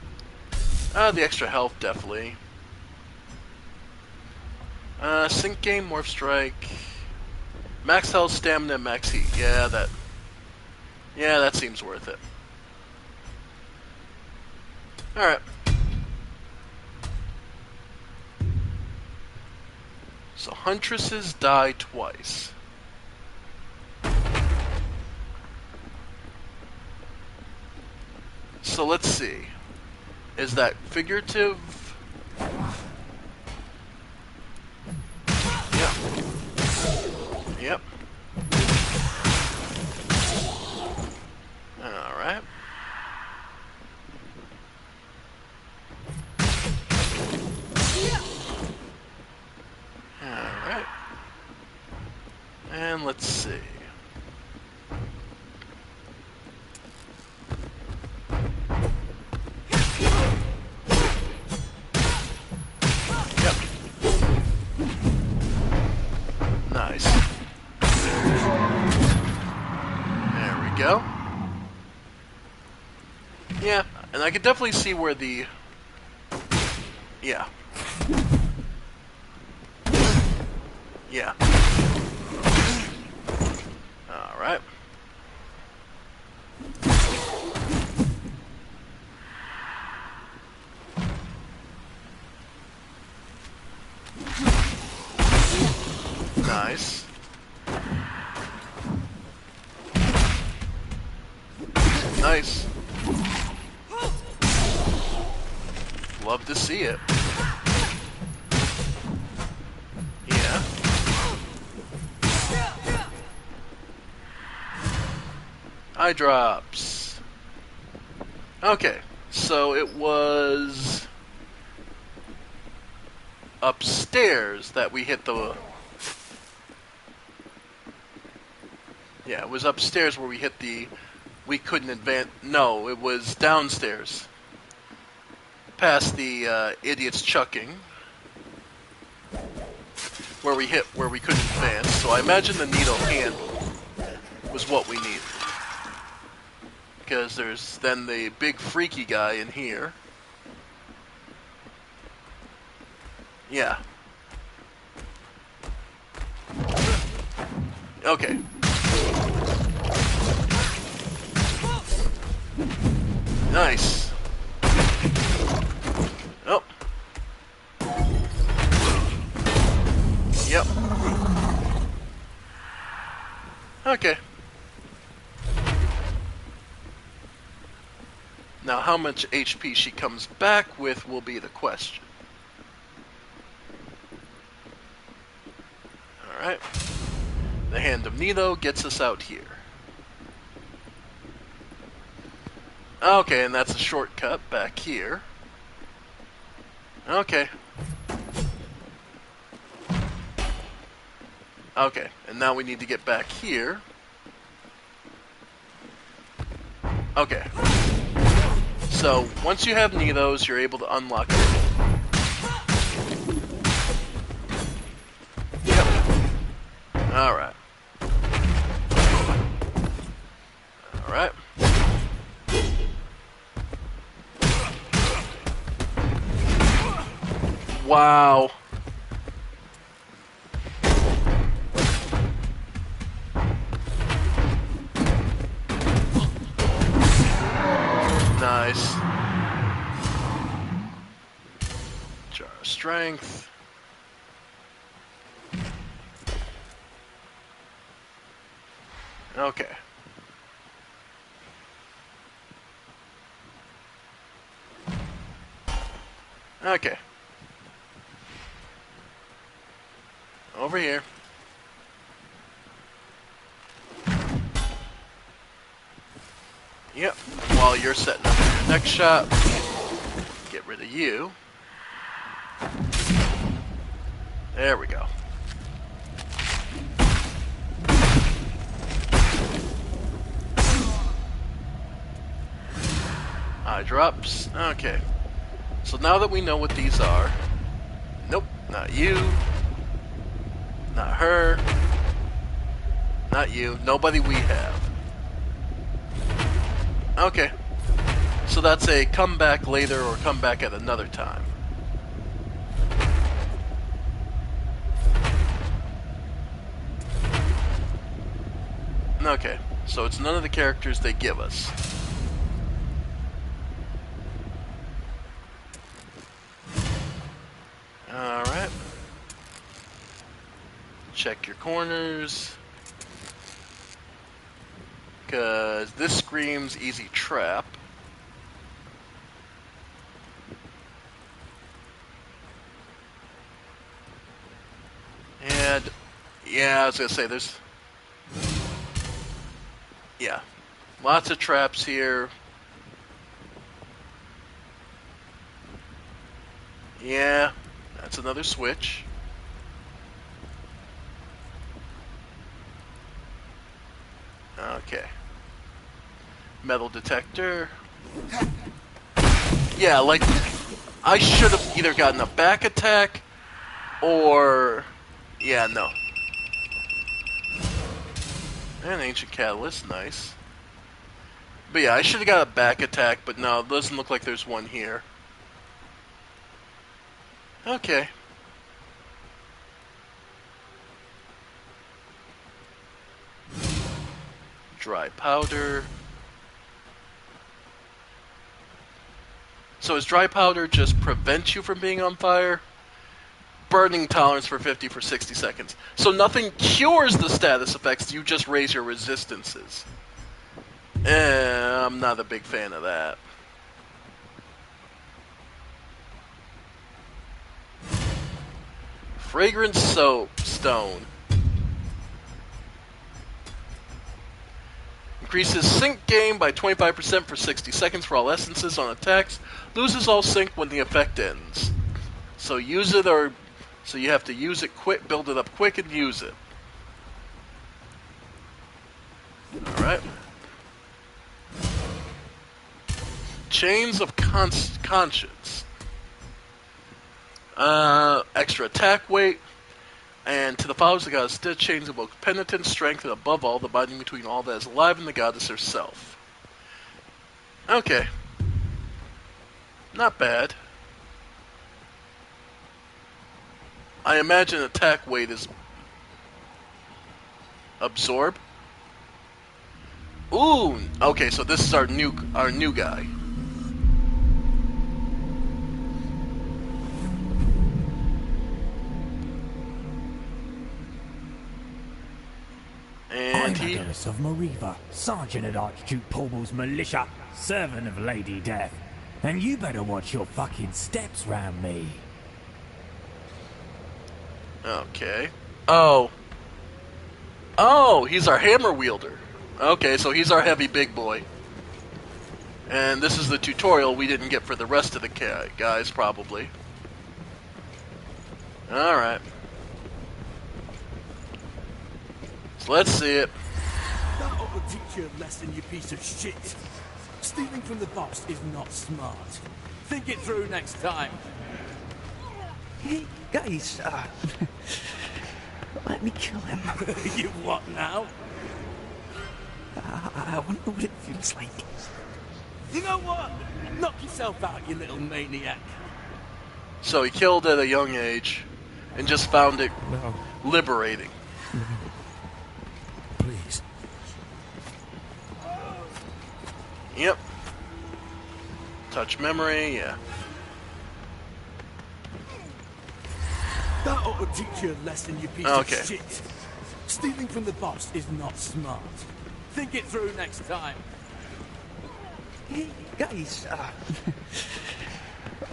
The extra health, definitely. Sync Game, Morph Strike. Max health, stamina, max heat. Yeah, that seems worth it. Alright. So Huntresses die twice. So let's see. Is that figurative? Yep. Yep. Alright. Alright. And let's see. go. Yeah, and I could definitely see where the... Yeah. Yeah. Alright. Nice. Nice. Love to see it. Yeah. Eye drops. Okay, so it was upstairs that we hit the... Yeah, it was upstairs where we hit the... We couldn't advance... No, it was downstairs. Past the idiot's chucking. Where we couldn't advance. So I imagine the needle handle was what we needed. Because there's then the big freaky guy in here. Yeah. Okay. Nice. Oh. Yep. Okay. Now, how much HP she comes back with will be the question. Alright. The Hand of Nito gets us out here. Okay, and that's a shortcut back here. Okay. Okay, and now we need to get back here. Okay. So, once you have Nitos, you're able to unlock it. Yep. Alright. Alright. Wow. Nice. Jar of Strength. Okay. Okay. Over here. Yep. While you're setting up your next shot, get rid of you. There we go. Eye drops. Okay. So now that we know what these are... Nope, not you. Not her. Not you. Nobody we have. Okay. So that's a come back later or come back at another time. Okay. So it's none of the characters they give us. Alright. Check your corners. Because this screams easy trap. And, yeah, I was going to say, there's... Yeah. Lots of traps here. Yeah, that's another switch. Okay. Metal detector. Yeah, like, I should have either gotten a back attack or... Yeah, no. And ancient catalyst, nice. But yeah, I should have got a back attack, but no, it doesn't look like there's one here. Okay. Dry powder. So does dry powder just prevent you from being on fire? Burning tolerance for 50 for 60 seconds. So nothing cures the status effects, you just raise your resistances. I'm not a big fan of that. Fragrant soap stone. Increases sync gain by 25% for 60 seconds for all essences on attacks. Loses all sync when the effect ends. So use it or... So you have to use it quick, build it up quick, and use it. Alright. Chains of Conscience. Extra attack weight. And to the followers of the goddess, dead chains evoke penitence, strength, and above all, the binding between all that is alive and the goddess herself. Okay. Not bad. I imagine attack weight is absorb. Ooh, okay, so this is our new guy. And Amadeus of Mariva, Sergeant at Archduke Paul's militia, servant of Lady Death. And you better watch your fucking steps round me. Okay. Oh. Oh, he's our hammer wielder. Okay, so he's our heavy big boy. And this is the tutorial we didn't get for the rest of the guys, probably. Alright. So let's see it. That ought to teach you a lesson, you piece of shit. Stealing from the boss is not smart. Think it through next time. Hey, guys, let me kill him. You what now? I want to know what it feels like. You know what? Knock yourself out, you little maniac. So he killed at a young age and just found it liberating. No. Please. Yep. Touch memory, yeah. That ought to teach you a lesson, you piece of shit. Stealing from the boss is not smart. Think it through next time. Hey, guys,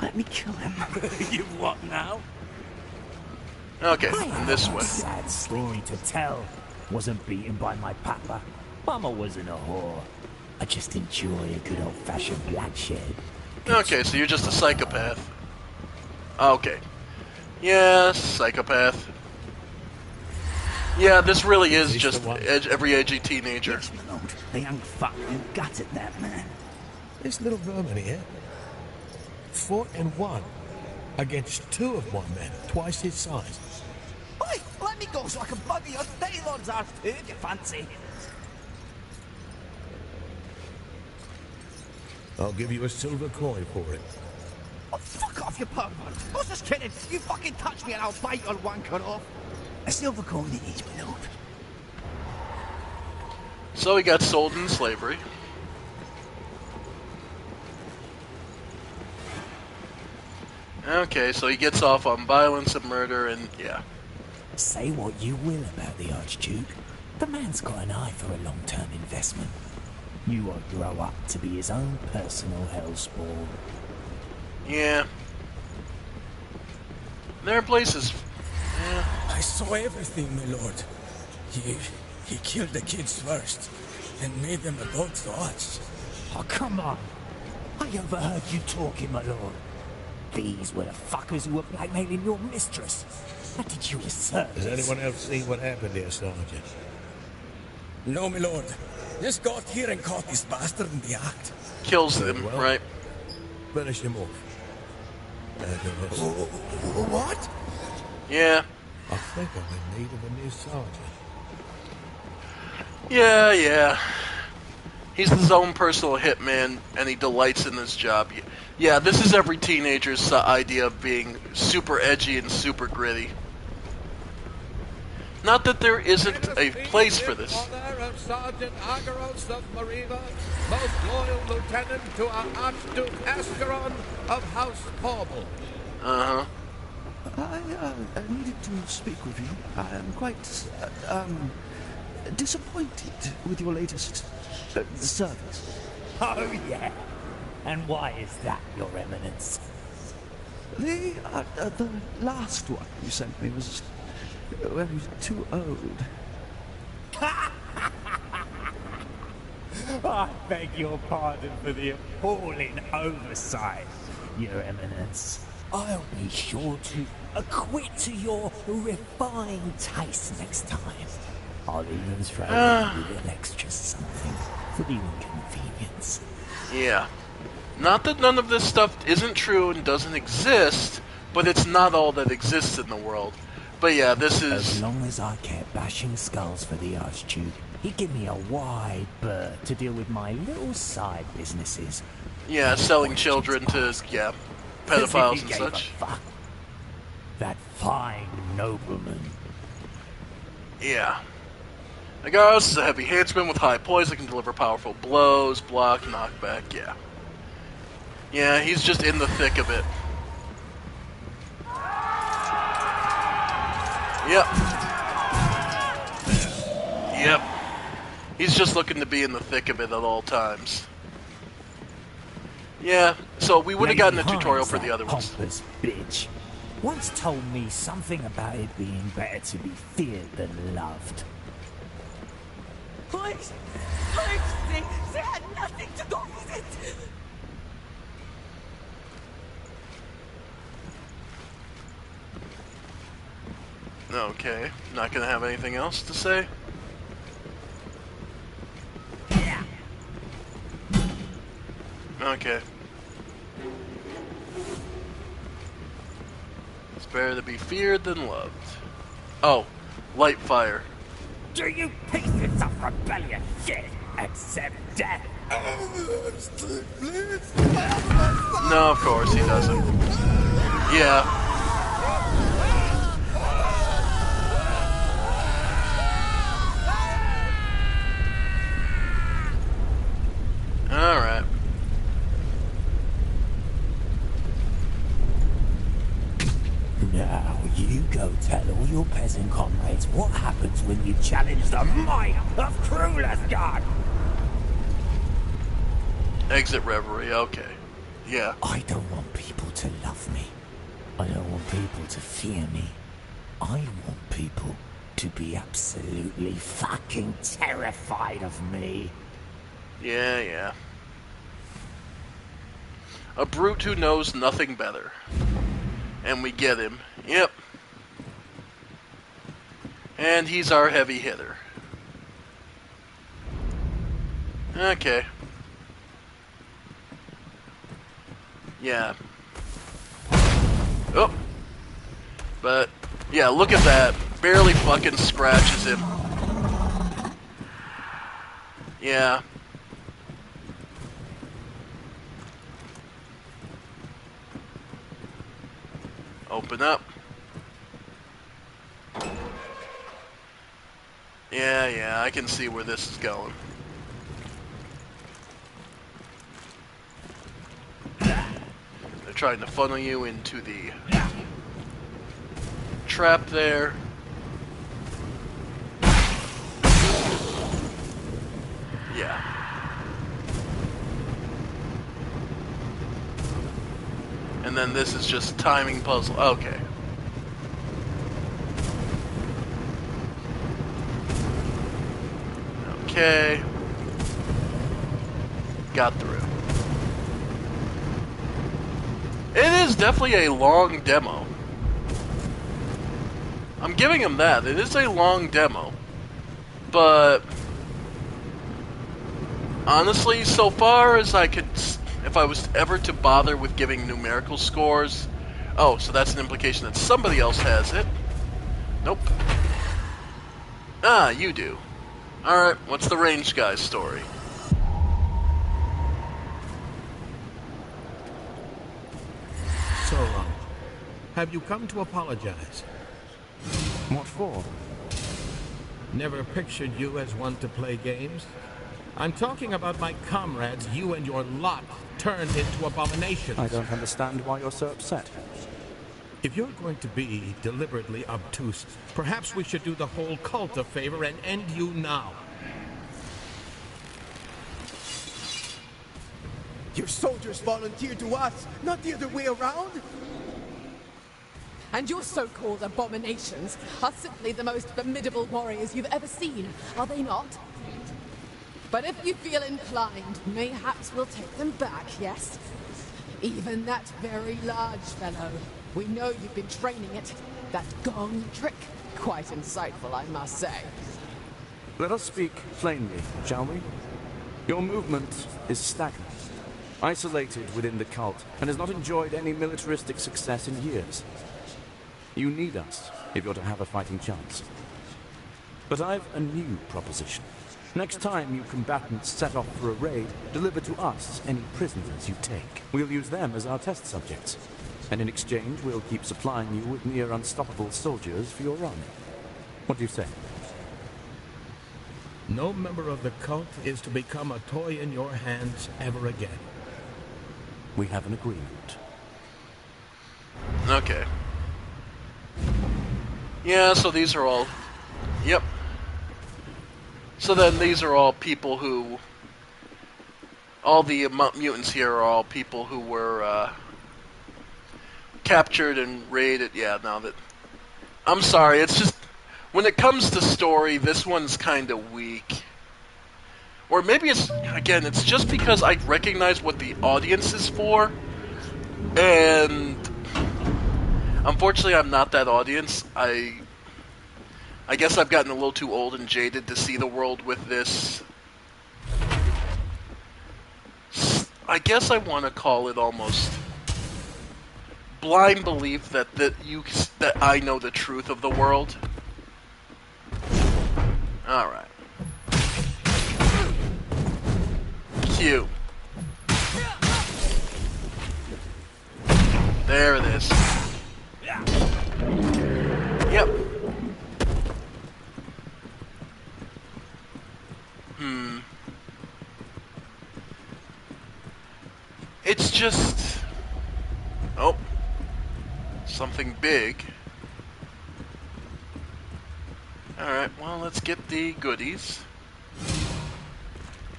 let me kill him. You what now? Okay, in this way. Sad story to tell. Wasn't beaten by my papa. Mama wasn't a whore. I just enjoy a good old-fashioned bloodshed. Okay, so you're just a psychopath. Okay. Yeah, psychopath. Yeah, this really is just every edgy teenager. Yes, my lord. The young fuck who gutted that man. This little vermin here fought and won against two of my men, twice his size. Oi, let me go so I can bugger your dirty lord's arse too, if you fancy. I'll give you a silver coin for it. Oh, fuck off, you pervert. I was just kidding. You fucking touch me and I'll bite your wanker off. A silver coin it is, my lord. So he got sold into slavery. Okay, so he gets off on violence and murder and yeah. Say what you will about the Archduke. The man's got an eye for a long-term investment. You won't grow up to be his own personal hellspawn. Yeah. There are places. Yeah. I saw everything, my lord. He killed the kids first, and made them adults to watch. Oh, come on. I overheard you talking, my lord. These were the fuckers who were blackmailing your mistress. How did you assert Has anyone else seen what happened there, Sergeant? No, my lord. Just got here and caught this bastard in the act. Kills them, right? Finish him off. What? Yeah. I think I'm in need of a new sergeant. Yeah. He's his own personal hitman, and he delights in his job. Yeah, this is every teenager's idea of being super edgy and super gritty. Not that there isn't a place for this. Honor of Sergeant Argyros of Mariva, most loyal lieutenant to our Archduke Ascaron of House Horrible. Uh-huh. I needed to speak with you. I am quite, disappointed with your latest service. Oh, yeah. And why is that, Your Eminence? The last one you sent me was too old. I beg your pardon for the appalling oversight, Your Eminence. I'll be sure to acquit to your refined taste next time. I'll even throw in a little extra something for the inconvenience. Yeah. Not that none of this stuff isn't true and doesn't exist, but it's not all that exists in the world. But yeah, this is... As long as I kept bashing skulls for the Archduke, he'd give me a wide berth to deal with my little side businesses. Yeah, selling children to, yeah, pedophiles and such. That fine nobleman. Yeah. Agaros is a heavy handsman with high poise that can deliver powerful blows, block, knockback, yeah. Yeah, he's just in the thick of it. Yep. Yep. He's just looking to be in the thick of it at all times. Yeah, so we would have gotten a tutorial for the other ones. Pompous bitch once told me something about it being better to be feared than loved. Please, they had nothing to do with it. Okay, not gonna have anything else to say? Okay. It's better to be feared than loved. Oh, light fire. Do you pieces of rebellious shit accept death? No, of course he doesn't. Yeah. Alright. Now you go tell all your peasant comrades what happens when you challenge the might of Krulesgard. Exit reverie, okay. Yeah. I don't want people to love me. I don't want people to fear me. I want people to be absolutely fucking terrified of me. Yeah, yeah. A brute who knows nothing better. And we get him. Yep. And he's our heavy hitter. Okay. Yeah. Oh. But, yeah, look at that. Barely fucking scratches him. Yeah. Open up. Yeah, I can see where this is going. They're trying to funnel you into the trap there. Yeah. And then this is just timing puzzle. Okay. Okay. Got through. It is definitely a long demo. I'm giving him that. It is a long demo. But honestly, so far as I could, if I was ever to bother with giving numerical scores... Oh, so that's an implication that somebody else has it. Nope. Ah, you do. Alright, what's the ranged guy's story? have you come to apologize? What for? Never pictured you as one to play games. I'm talking about my comrades you and your lot turned into abominations. I don't understand why you're so upset. If you're going to be deliberately obtuse, perhaps we should do the whole cult a favor and end you now. Your soldiers volunteered to us, not the other way around. And your so-called abominations are simply the most formidable warriors you've ever seen, are they not? But if you feel inclined, mayhaps we'll take them back, yes? Even that very large fellow. We know you've been training it. That gong trick. Quite insightful, I must say. Let us speak plainly, shall we? Your movement is stagnant, isolated within the cult, and has not enjoyed any militaristic success in years. You need us if you're to have a fighting chance. But I've a new proposition. Next time you combatants set off for a raid, deliver to us any prisoners you take. We'll use them as our test subjects. And in exchange, we'll keep supplying you with near unstoppable soldiers for your army. What do you say? No member of the cult is to become a toy in your hands ever again. We have an agreement. Okay. Yeah, so these are all... Yep. So then these are all people who... All the mutants here are all people who were captured and raided. Yeah, now that... I'm sorry, it's just... When it comes to story, this one's kind of weak. Or maybe it's... Again, it's just because I recognize what the audience is for. And... Unfortunately, I'm not that audience. I guess I've gotten a little too old and jaded to see the world with this. I guess I want to call it almost blind belief that I know the truth of the world. All right. Q. There it is. Yep. It's just... Oh. Something big. Alright, well, let's get the goodies.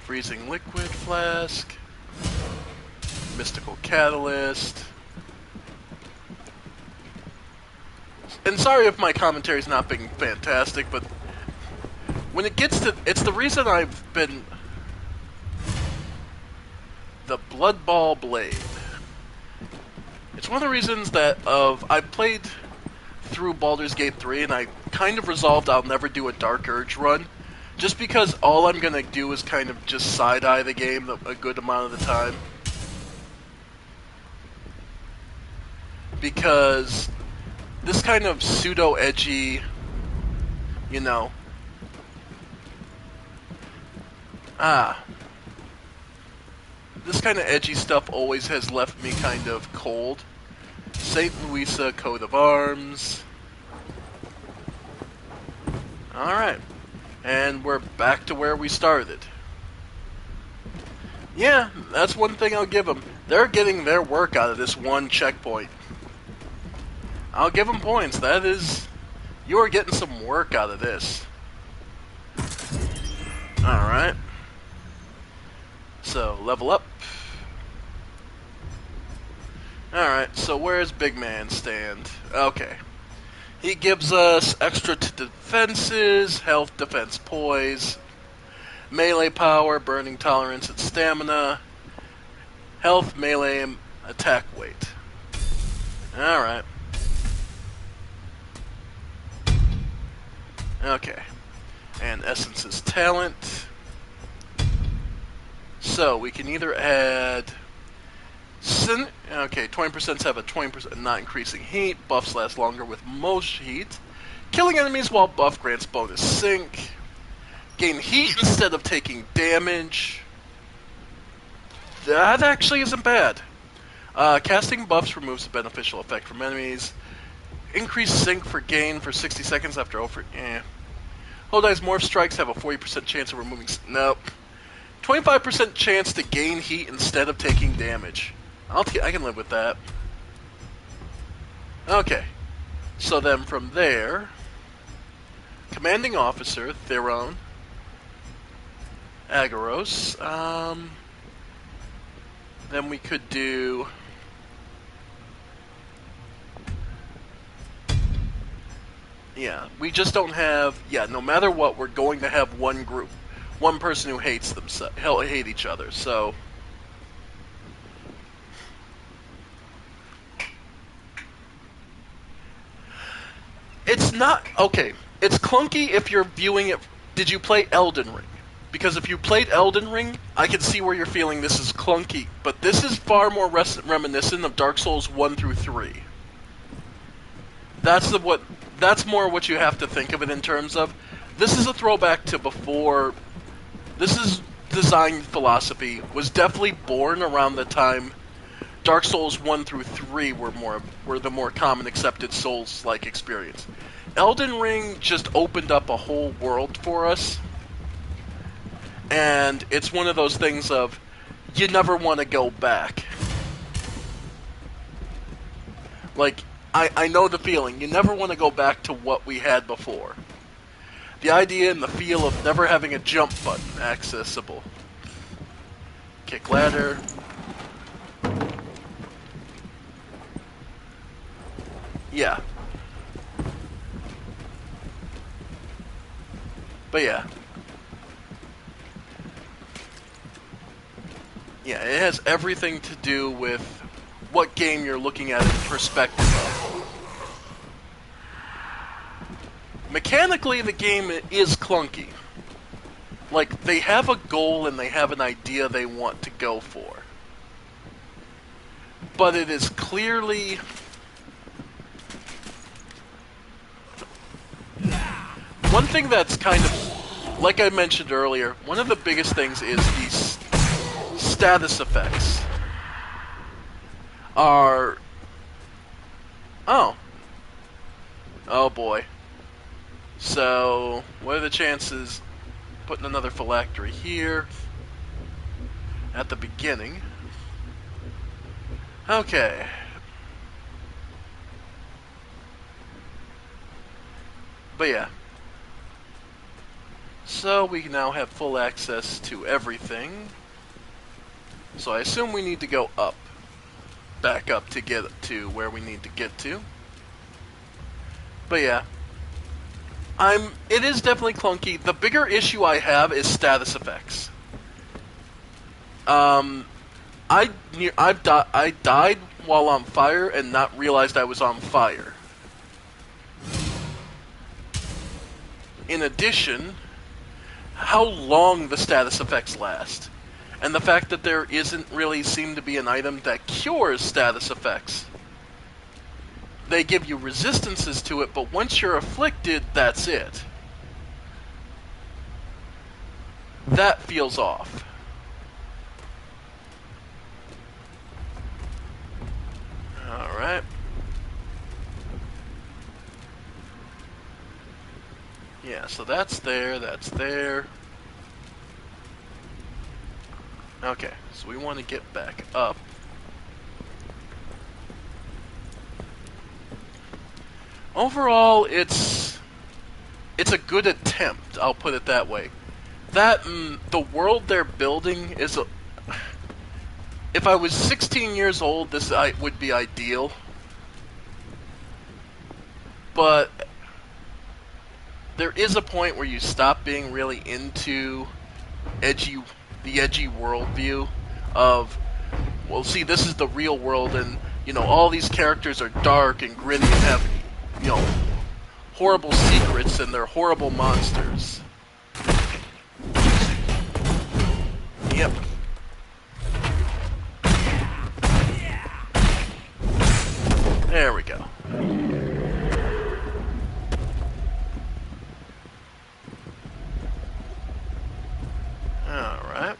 Freezing liquid flask. Mystical catalyst. And sorry if my commentary's not being fantastic, but when it gets to... It's the reason I've been... The Blood Ball Blade. It's one of the reasons that I've played through Baldur's Gate 3 and I kind of resolved I'll never do a Dark Urge run. Just because all I'm going to do is kind of just side-eye the game a good amount of the time. Because this kind of pseudo-edgy, you know... This kind of edgy stuff always has left me kind of cold. St. Louisa coat of arms. Alright. And we're back to where we started. Yeah, that's one thing I'll give them. They're getting their work out of this one checkpoint. I'll give them points. That is... You are getting some work out of this. Alright. So, level up. Alright, so where's Big Man stand? Okay. He gives us extra defenses, health, defense, poise, melee power, burning tolerance, and stamina, health, melee, and attack weight. Alright. Okay. And Essence's talent. So, we can either add... Okay, 20% have a 20% not increasing heat. Buffs last longer with most heat. Killing enemies while buff grants bonus sync. Gain heat instead of taking damage. That actually isn't bad. Casting buffs removes a beneficial effect from enemies. Increased sync for gain for 60 seconds after over. Holdine's morph strikes have a 40% chance of removing. Nope. 25% chance to gain heat instead of taking damage. I can live with that. Okay. So then from there, Commanding Officer, Theron, Agaros. Then we could do... Yeah, we just don't have... Yeah, no matter what, we're going to have one group. One person who hates themselves, hate each other, so... It's not... Okay, it's clunky if you're viewing it... Did you play Elden Ring? Because if you played Elden Ring, I can see where you're feeling this is clunky, but this is far more reminiscent of Dark Souls 1 through 3. That's more what you have to think of it in terms of. This is a throwback to before. This is design philosophy was definitely born around the time Dark Souls 1 through 3 were the more common accepted Souls-like experience. Elden Ring just opened up a whole world for us, and it's one of those things of you never want to go back. Like, I know the feeling. You never want to go back to what we had before. The idea and the feel of never having a jump button accessible. Kick ladder. Yeah. But yeah. Yeah, it has everything to do with what game you're looking at in perspective of. Mechanically, the game is clunky. Like, they have a goal and they have an idea they want to go for. But it is clearly... One thing that's kind of... Like I mentioned earlier, one of the biggest things is these status effects. Are... Oh. Oh boy. So, what are the chances putting another phylactery here at the beginning? Okay. But yeah. So we now have full access to everything. So I assume we need to go up. Back up to get to where we need to get to. But yeah. It is definitely clunky. The bigger issue I have is status effects. I died while on fire and not realized I was on fire. In addition, how long the status effects last. And the fact that there isn't really seem to be an item that cures status effects. They give you resistances to it, but once you're afflicted, that's it. That feels off. Alright. Yeah, so that's there, that's there. Okay, so we want to get back up. Overall, it's a good attempt, I'll put it that way. The world they're building is if I was 16 years old, this would be ideal. But there is a point where you stop being really into the edgy worldview of, well, see, this is the real world, and, you know, all these characters are dark and gritty and have, you know, horrible secrets, and they're horrible monsters. Yep. There we go. Alright.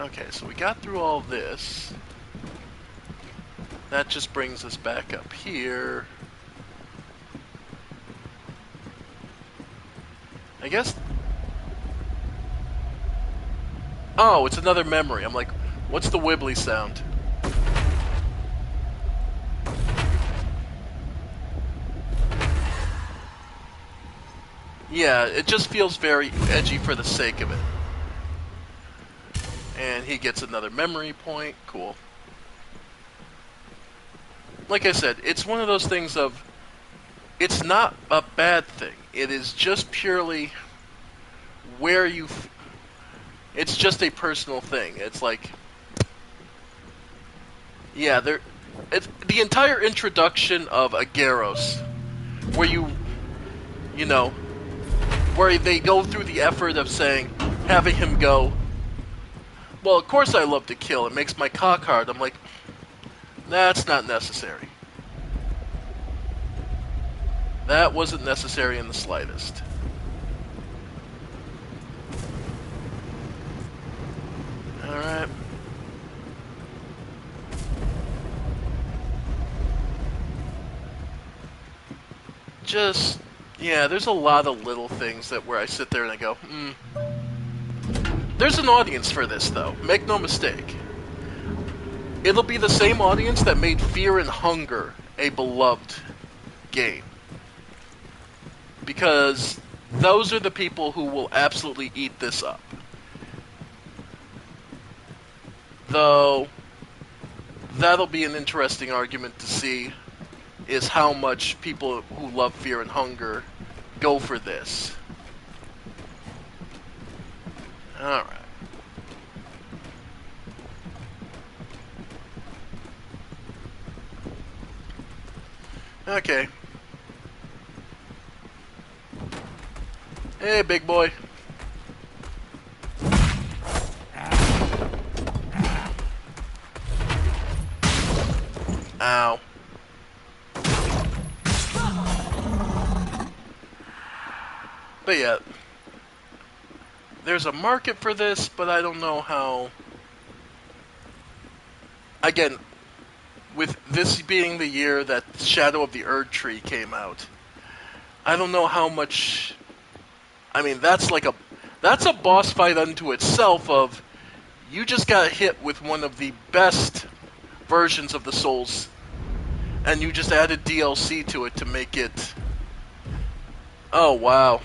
Okay, so we got through all this. That just brings us back up here. I guess... Oh, it's another memory. I'm like, what's the wibbly sound? Yeah, it just feels very edgy for the sake of it. And he gets another memory point. Cool. Like I said, it's one of those things of... It's not a bad thing. It is just purely where you... It's just a personal thing. It's like... Yeah, it's the entire introduction of Agueros, where you know, where they go through the effort of saying, having him go, well, of course I love to kill. It makes my cock hard. I'm like, that's not necessary. That wasn't necessary in the slightest. Alright. Just, yeah, there's a lot of little things that where I sit there and I go, There's an audience for this, though. Make no mistake. It'll be the same audience that made Fear and Hunger a beloved game. Because those are the people who will absolutely eat this up. Though, that'll be an interesting argument to see, is how much people who love Fear and Hunger go for this. Alright. Okay. Hey, big boy. Ow. But yeah, there's a market for this, but I don't know how... Again, with this being the year that Shadow of the Erd Tree came out, I don't know how much... I mean, that's a boss fight unto itself of, you just got hit with one of the best versions of the Souls, and you just added DLC to it to make it... Oh, wow.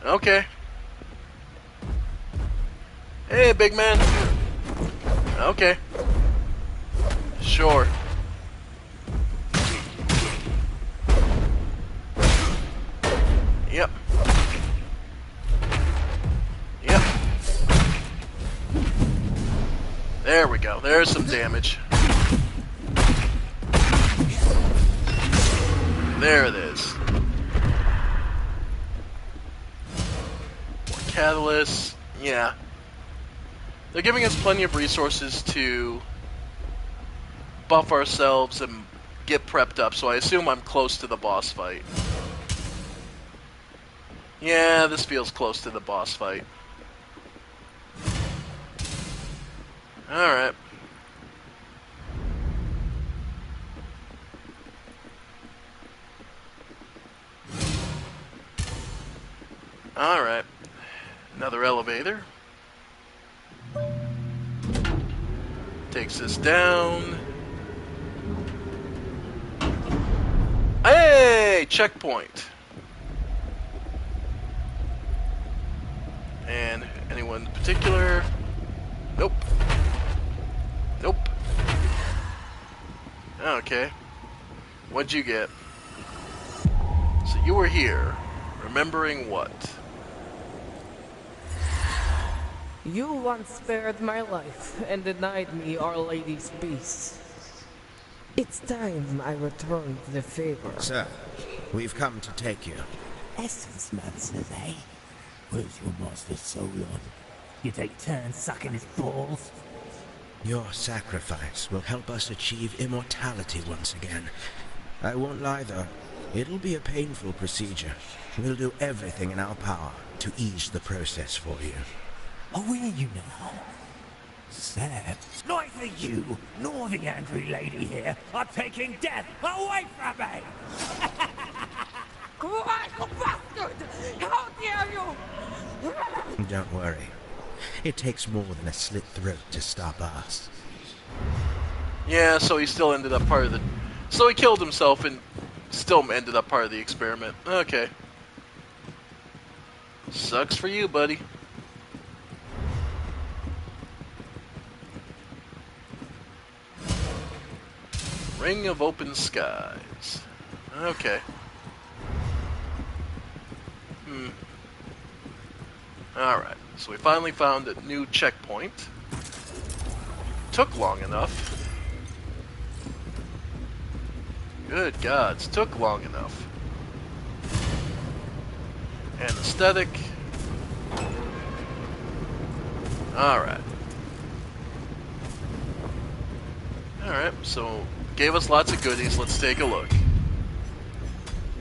Okay. Hey, big man. Okay. Sure. Yep. Yep. There we go. There's some damage. There it is. More catalysts. Yeah. They're giving us plenty of resources to buff ourselves and get prepped up, so I assume I'm close to the boss fight. Yeah, this feels close to the boss fight. Alright. Alright. Another elevator. Takes us down. Hey! Checkpoint. And anyone in particular? Nope. Nope. Okay. What'd you get? So you were here. Remembering what? You once spared my life and denied me Our Lady's peace. It's time I returned the favor. Sir, we've come to take you. Essence masters, eh? Where's your master Solon? You take turns sucking his balls? Your sacrifice will help us achieve immortality once again. I won't lie, though. It'll be a painful procedure. We'll do everything in our power to ease the process for you. I hear you now. Sam, neither you nor the angry lady here are taking death away from me! Quiet, you bastard! How dare you! Don't worry. It takes more than a slit throat to stop us. Yeah, so he still ended up part of the... So he killed himself and still ended up part of the experiment. Okay. Sucks for you, buddy. Ring of Open Skies. Okay. Alright, so we finally found a new checkpoint. Took long enough. Good gods, took long enough. Anesthetic. Alright. Alright, so gave us lots of goodies. Let's take a look.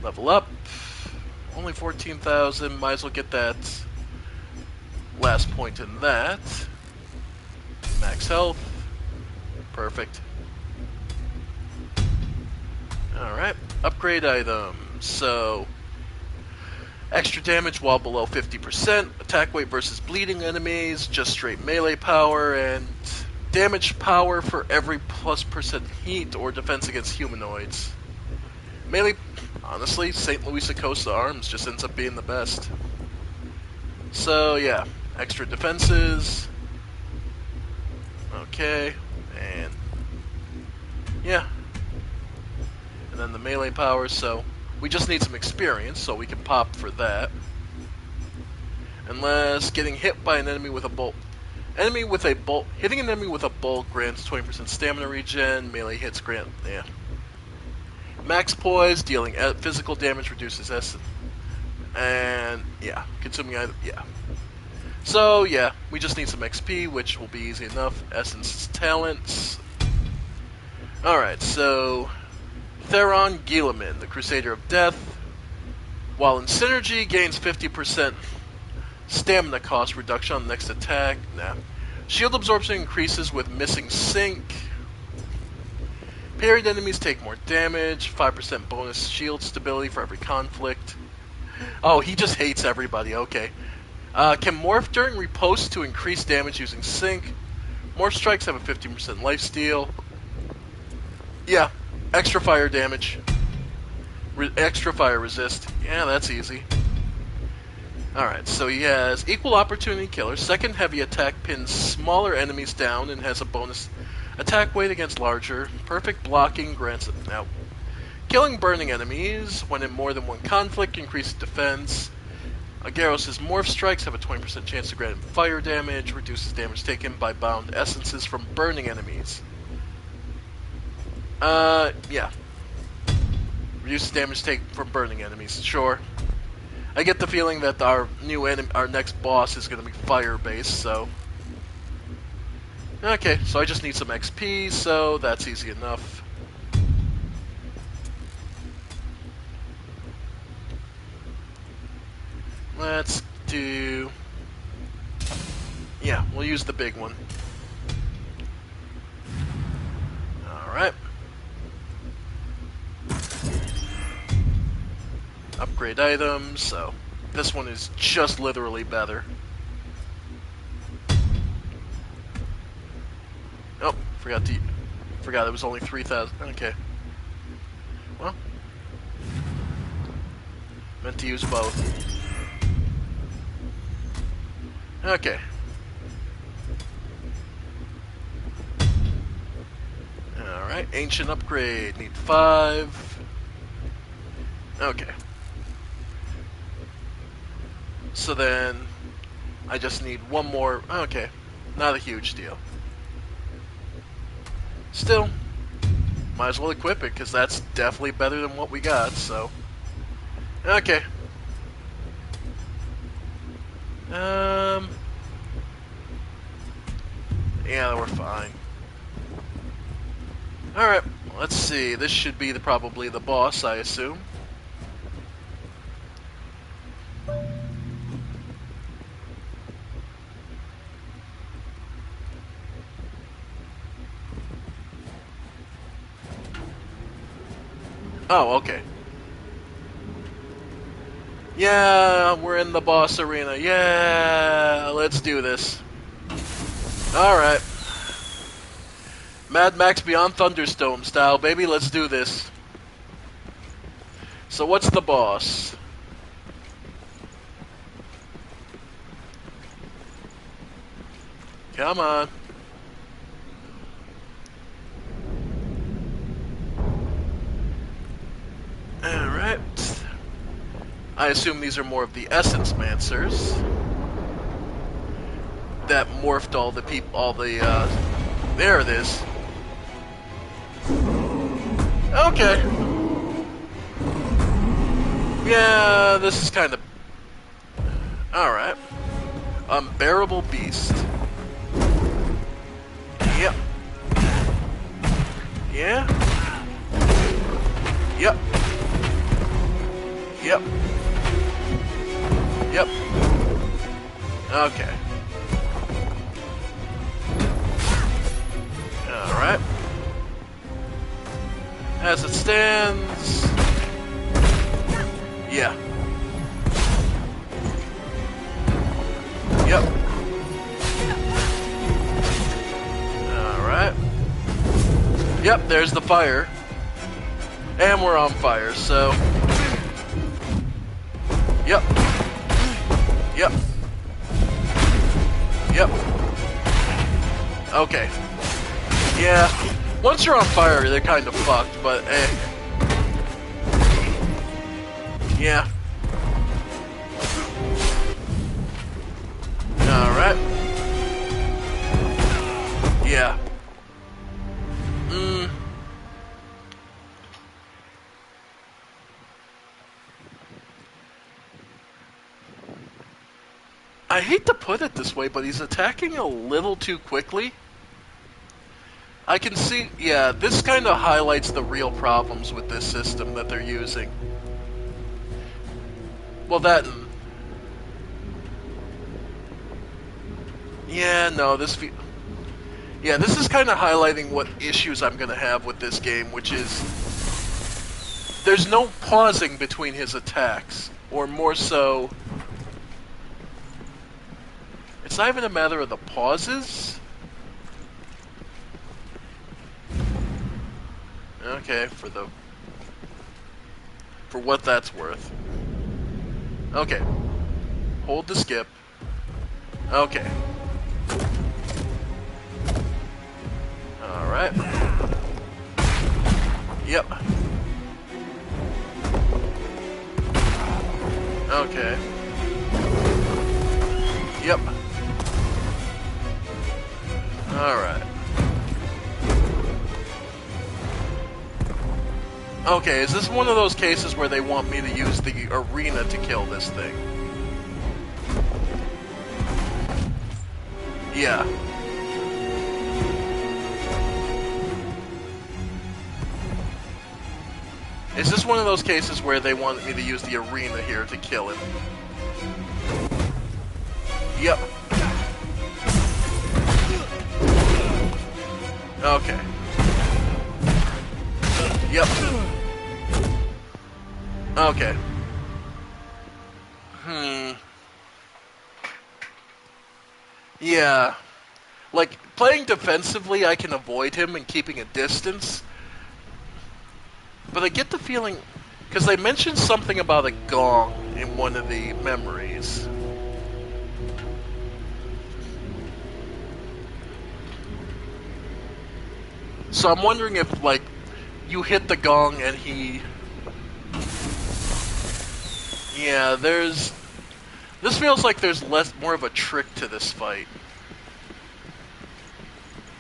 Level up. Only 14,000. Might as well get that last point in that. Max health. Perfect. Alright. Upgrade items. So, extra damage while below 50%. Attack weight versus bleeding enemies. Just straight melee power. And damage power for every +% heat or defense against humanoids. Melee, honestly, St. Louis Acosta Arms just ends up being the best. So, yeah. Extra defenses. Okay. And, yeah. And then the melee power, so we just need some experience, so we can pop for that. Unless getting hit by an enemy with a bolt. Hitting an enemy with a bolt grants 20% stamina regen. Melee hits grant, yeah. Max poise, dealing physical damage reduces S. And, yeah, consuming either, yeah. So, yeah, we just need some XP, which will be easy enough. Essence talents. Alright, so Theron Gielamin, the Crusader of Death. While in synergy, gains 50% stamina cost reduction on the next attack. Nah. Shield absorption increases with missing sync. Parried enemies take more damage. 5% bonus shield stability for every conflict. Oh, he just hates everybody. Okay. Can morph during riposte to increase damage using sync. Morph strikes have a 15% lifesteal. Yeah. Extra fire damage. Extra fire resist. Yeah, that's easy. Alright, so he has Equal Opportunity Killer. Second heavy attack pins smaller enemies down and has a bonus attack weight against larger. Perfect blocking grants it. Now, killing burning enemies when in more than one conflict increases defense. Garros' Morph Strikes have a 20% chance to grant him fire damage. Reduces damage taken by bound essences from burning enemies. Yeah. Reduces damage taken from burning enemies. Sure. I get the feeling that our next boss is going to be fire-based, so... Okay, so I just need some XP, so that's easy enough. Let's do... Yeah, we'll use the big one. Alright. Upgrade items, so this one is just literally better. Oh, forgot it was only 3,000. Okay. Well, meant to use both. Okay. Alright, ancient upgrade. Need 5. Okay. So then, I just need one more. Okay, not a huge deal. Still, might as well equip it, because that's definitely better than what we got, so. Okay. Yeah, we're fine. Alright, let's see. This should be probably the boss, I assume. Oh, okay. Yeah, we're in the boss arena. Yeah, let's do this. Alright. Mad Max Beyond Thunderstorm style, baby, let's do this. So what's the boss? Come on. Alright. I assume these are more of the Essence Mancers that morphed all the there it is. Okay. Yeah, this is kind of... Alright. Unbearable Beast. Yep. Yeah? Yep. Yep. Yep. Okay. Alright. As it stands... Yeah. Yep. Alright. Yep, there's the fire. And we're on fire, so... Yep. Yep. Yep. Okay. Yeah. Once you're on fire, they're kind of fucked, but eh. Yeah. Alright. Yeah. I hate to put it this way, but he's attacking a little too quickly. I can see, yeah, this kind of highlights the real problems with this system that they're using. Well, that... Yeah, no, this... Yeah, this is kind of highlighting what issues I'm going to have with this game, which is... There's no pausing between his attacks, or more so... It's not even a matter of the pauses. Okay, for what that's worth. Okay. Hold the skip. Okay. Alright. Yep. Okay. Yep. Alright. Okay, is this one of those cases where they want me to use the arena to kill this thing? Yeah. Is this one of those cases where they want me to use the arena here to kill him? Yep. Okay. Yep. Okay. Yeah. Like, playing defensively, I can avoid him and keeping a distance. But I get the feeling... Because they mentioned something about a gong in one of the memories. So I'm wondering if, like, you hit the gong and he... Yeah, there's... This feels like there's more of a trick to this fight.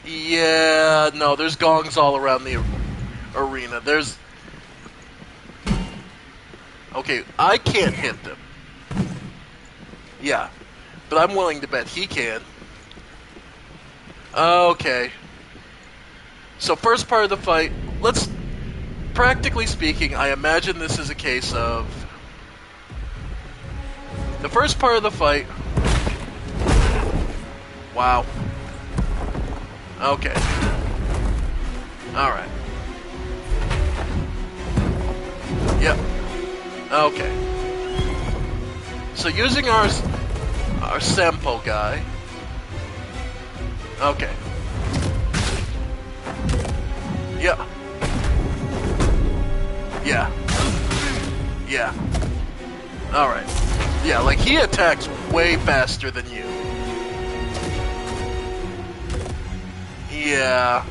Yeah, no, there's gongs all around the arena. There's... Okay, I can't hit them. Yeah, but I'm willing to bet he can. Okay. So first part of the fight, let's... Practically speaking, I imagine this is a case of... The first part of the fight... Wow. Okay. Alright. Yep. Okay. So using our Sampo guy. Okay. Yep. Yeah. Yeah. Alright. Yeah, like he attacks way faster than you. Yeah.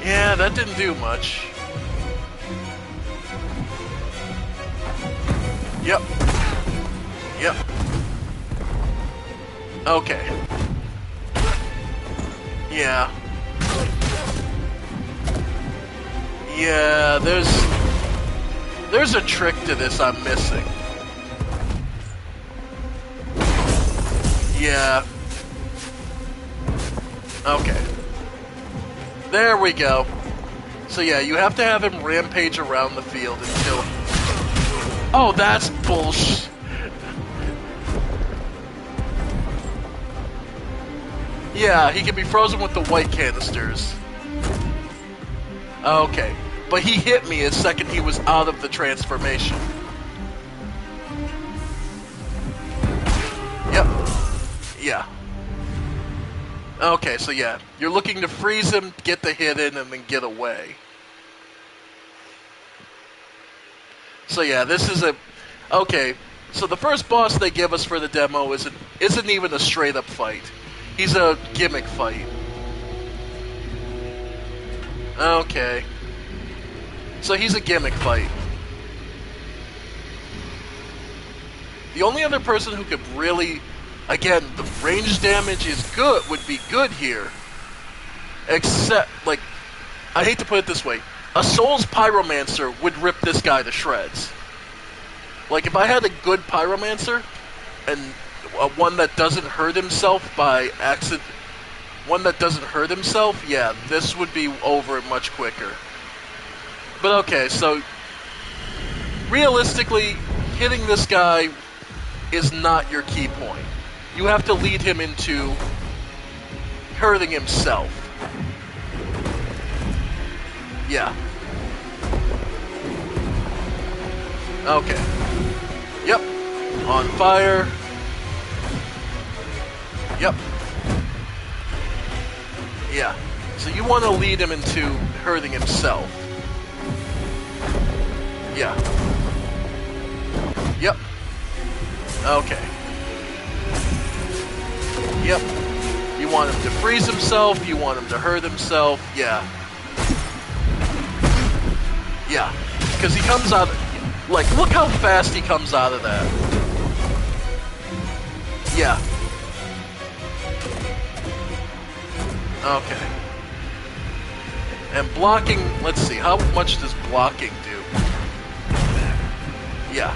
Yeah, that didn't do much. Yep. Yep. Okay. Yeah. Yeah, there's a trick to this I'm missing. Yeah. Okay. There we go. So yeah, you have to have him rampage around the field until... Oh, that's bullshit. Yeah, he can be frozen with the white canisters. Okay. But he hit me the second he was out of the transformation. Yep. Yeah. Okay, so yeah. You're looking to freeze him, get the hit in, and then get away. So yeah, this is a... Okay, so the first boss they give us for the demo isn't even a straight-up fight. He's a gimmick fight. Okay. So he's a gimmick fight. The only other person who could really... Again, the range damage is good, would be good here. Except, like... I hate to put it this way. A Souls Pyromancer would rip this guy to shreds. Like, if I had a good Pyromancer, and one that doesn't hurt himself by accident... One that doesn't hurt himself, yeah, this would be over much quicker. But okay, so... Realistically, hitting this guy is not your key point. You have to lead him into hurting himself. Yeah. Okay. Yep. On fire. Yep. Yeah. So you want to lead him into hurting himself. Yeah. Yep. Okay. Yep. You want him to freeze himself, you want him to hurt himself, yeah. Yeah. Because he comes out... Like, look how fast he comes out of that. Yeah. Okay. And blocking... Let's see, how much does blocking do? Yeah.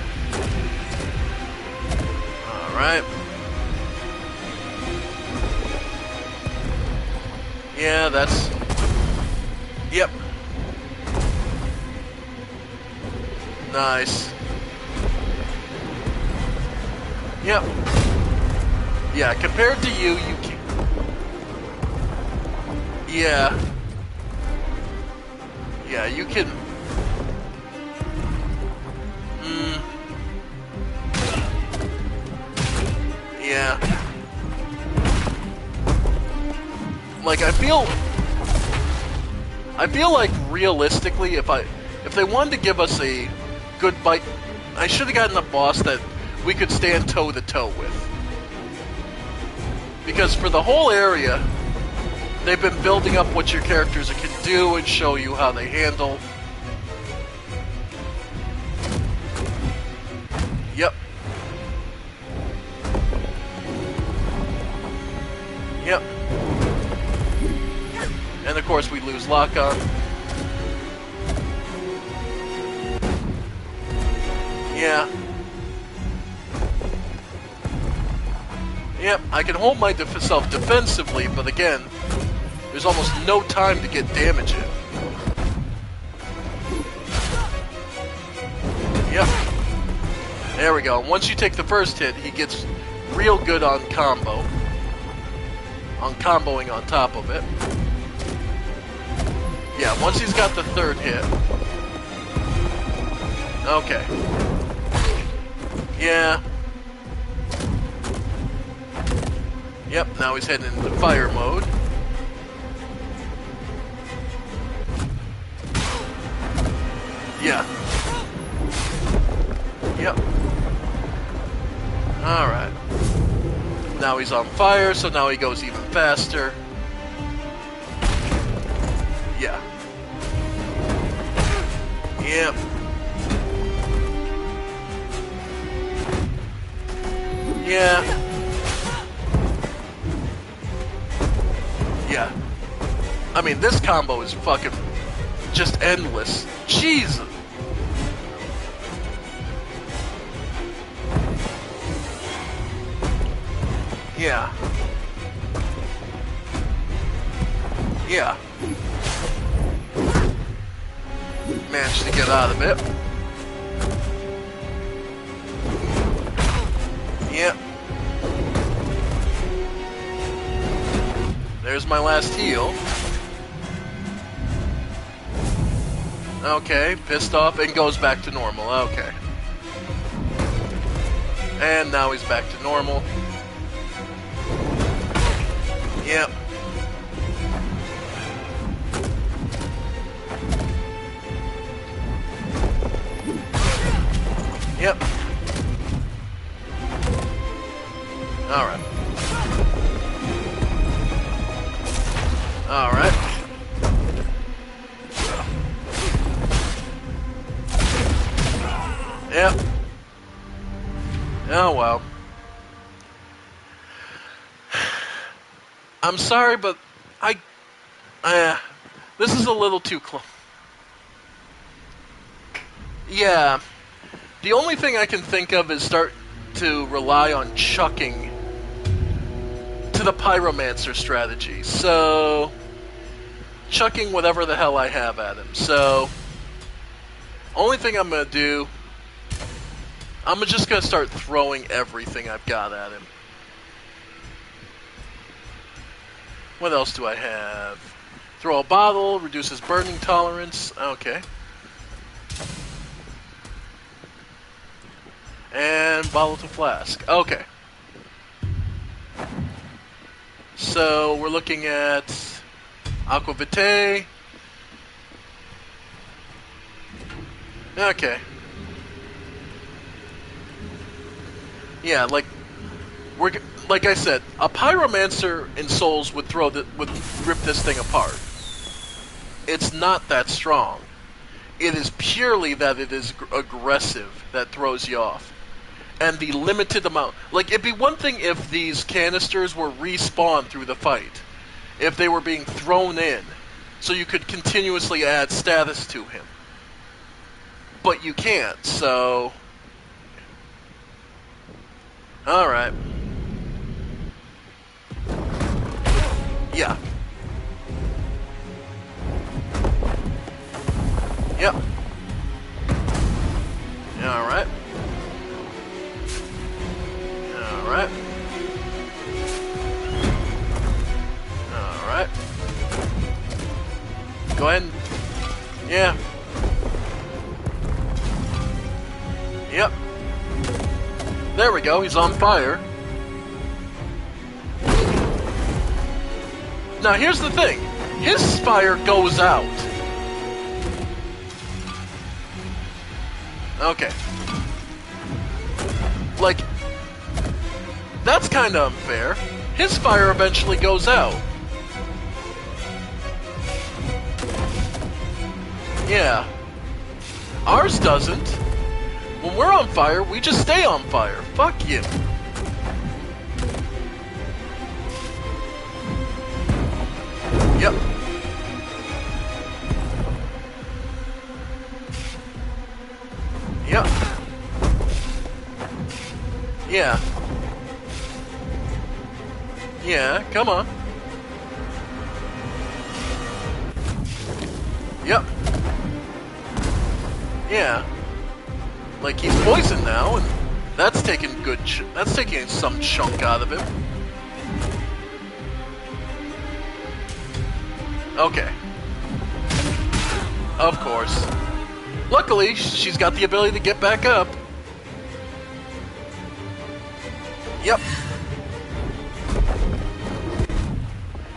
Alright. Yeah, that's... Yep. Nice. Yep. Yeah, compared to you can... Yeah. Yeah, you can... Yeah. Like, I feel like realistically, if they wanted to give us a good fight, I should have gotten a boss that we could stand toe to toe with. Because for the whole area, they've been building up what your characters can do and show you how they handle. Yep. Yep. And of course we lose lock-on. Yeah. Yep, I can hold myself defensively, but again, there's almost no time to get damage in. Yep. There we go. Once you take the first hit, he gets real good on combo. On comboing on top of it. Yeah, once he's got the third hit. Okay. Yeah. Yep, now he's heading into fire mode. Yeah. Yep. Alright. Now he's on fire, so now he goes even faster. Yeah. Yep. Yeah. Yeah. I mean, this combo is fucking just endless. Jesus. Yeah. Yeah. Managed to get out of it. Yep. There's my last heal. Okay, pissed off and goes back to normal. Okay. And now he's back to normal. Yep. Yep. Alright. Alright. Yep. Oh well. I'm sorry, but this is a little too close. Yeah. The only thing I can think of is start to rely on chucking to the pyromancer strategy. So, chucking whatever the hell I have at him. So, only thing I'm going to do, I'm just going to start throwing everything I've got at him. What else do I have? Throw a bottle, reduces burning tolerance. Okay. And bottle to flask. Okay. So we're looking at Aqua Vitae. Okay. Yeah, like I said, a pyromancer in Souls would would rip this thing apart. It's not that strong. It is purely that it is aggressive that throws you off. And the limited amount... Like, it'd be one thing if these canisters were respawned through the fight. If they were being thrown in. So you could continuously add status to him. But you can't, so... Alright. Yeah. Yep. Alright. Alright. Alright. Go ahead and... Yeah. Yep. There we go, he's on fire. Now here's the thing. His fire goes out. Okay. Like, that's kind of unfair. His fire eventually goes out. Yeah. Ours doesn't. When we're on fire, we just stay on fire. Fuck you. Yep. Yep. Yeah. Yeah, come on. Yep. Yeah. Like, he's poisoned now, and that's taking that's taking some chunk out of him. Okay. Of course. Luckily, she's got the ability to get back up. Yep.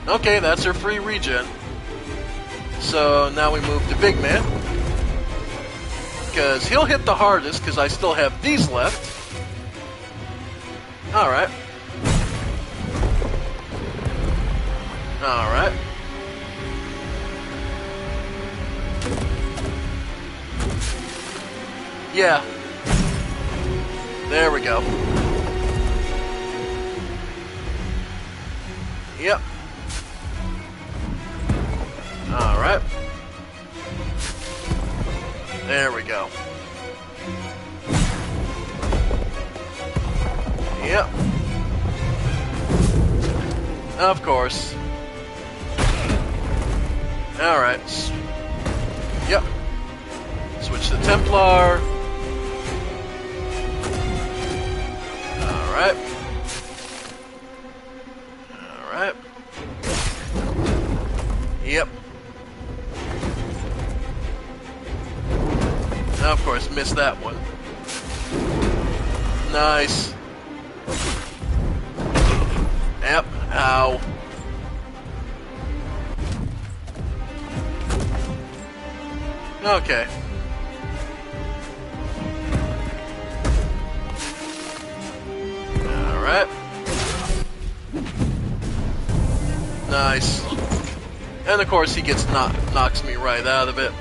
Okay, that's her free regen. So now we move to Big Man. Because he'll hit the hardest, because I still have these left. Alright. Alright. Yeah. There we go. Yep. Alright. There we go. Yep. Of course. Alright. Yep. Switch to Templar. Alright. Alright. Yep. Of course, missed that one. Nice. Yep. Ow. Okay. Alright. Nice. And of course he gets knocks me right out of it.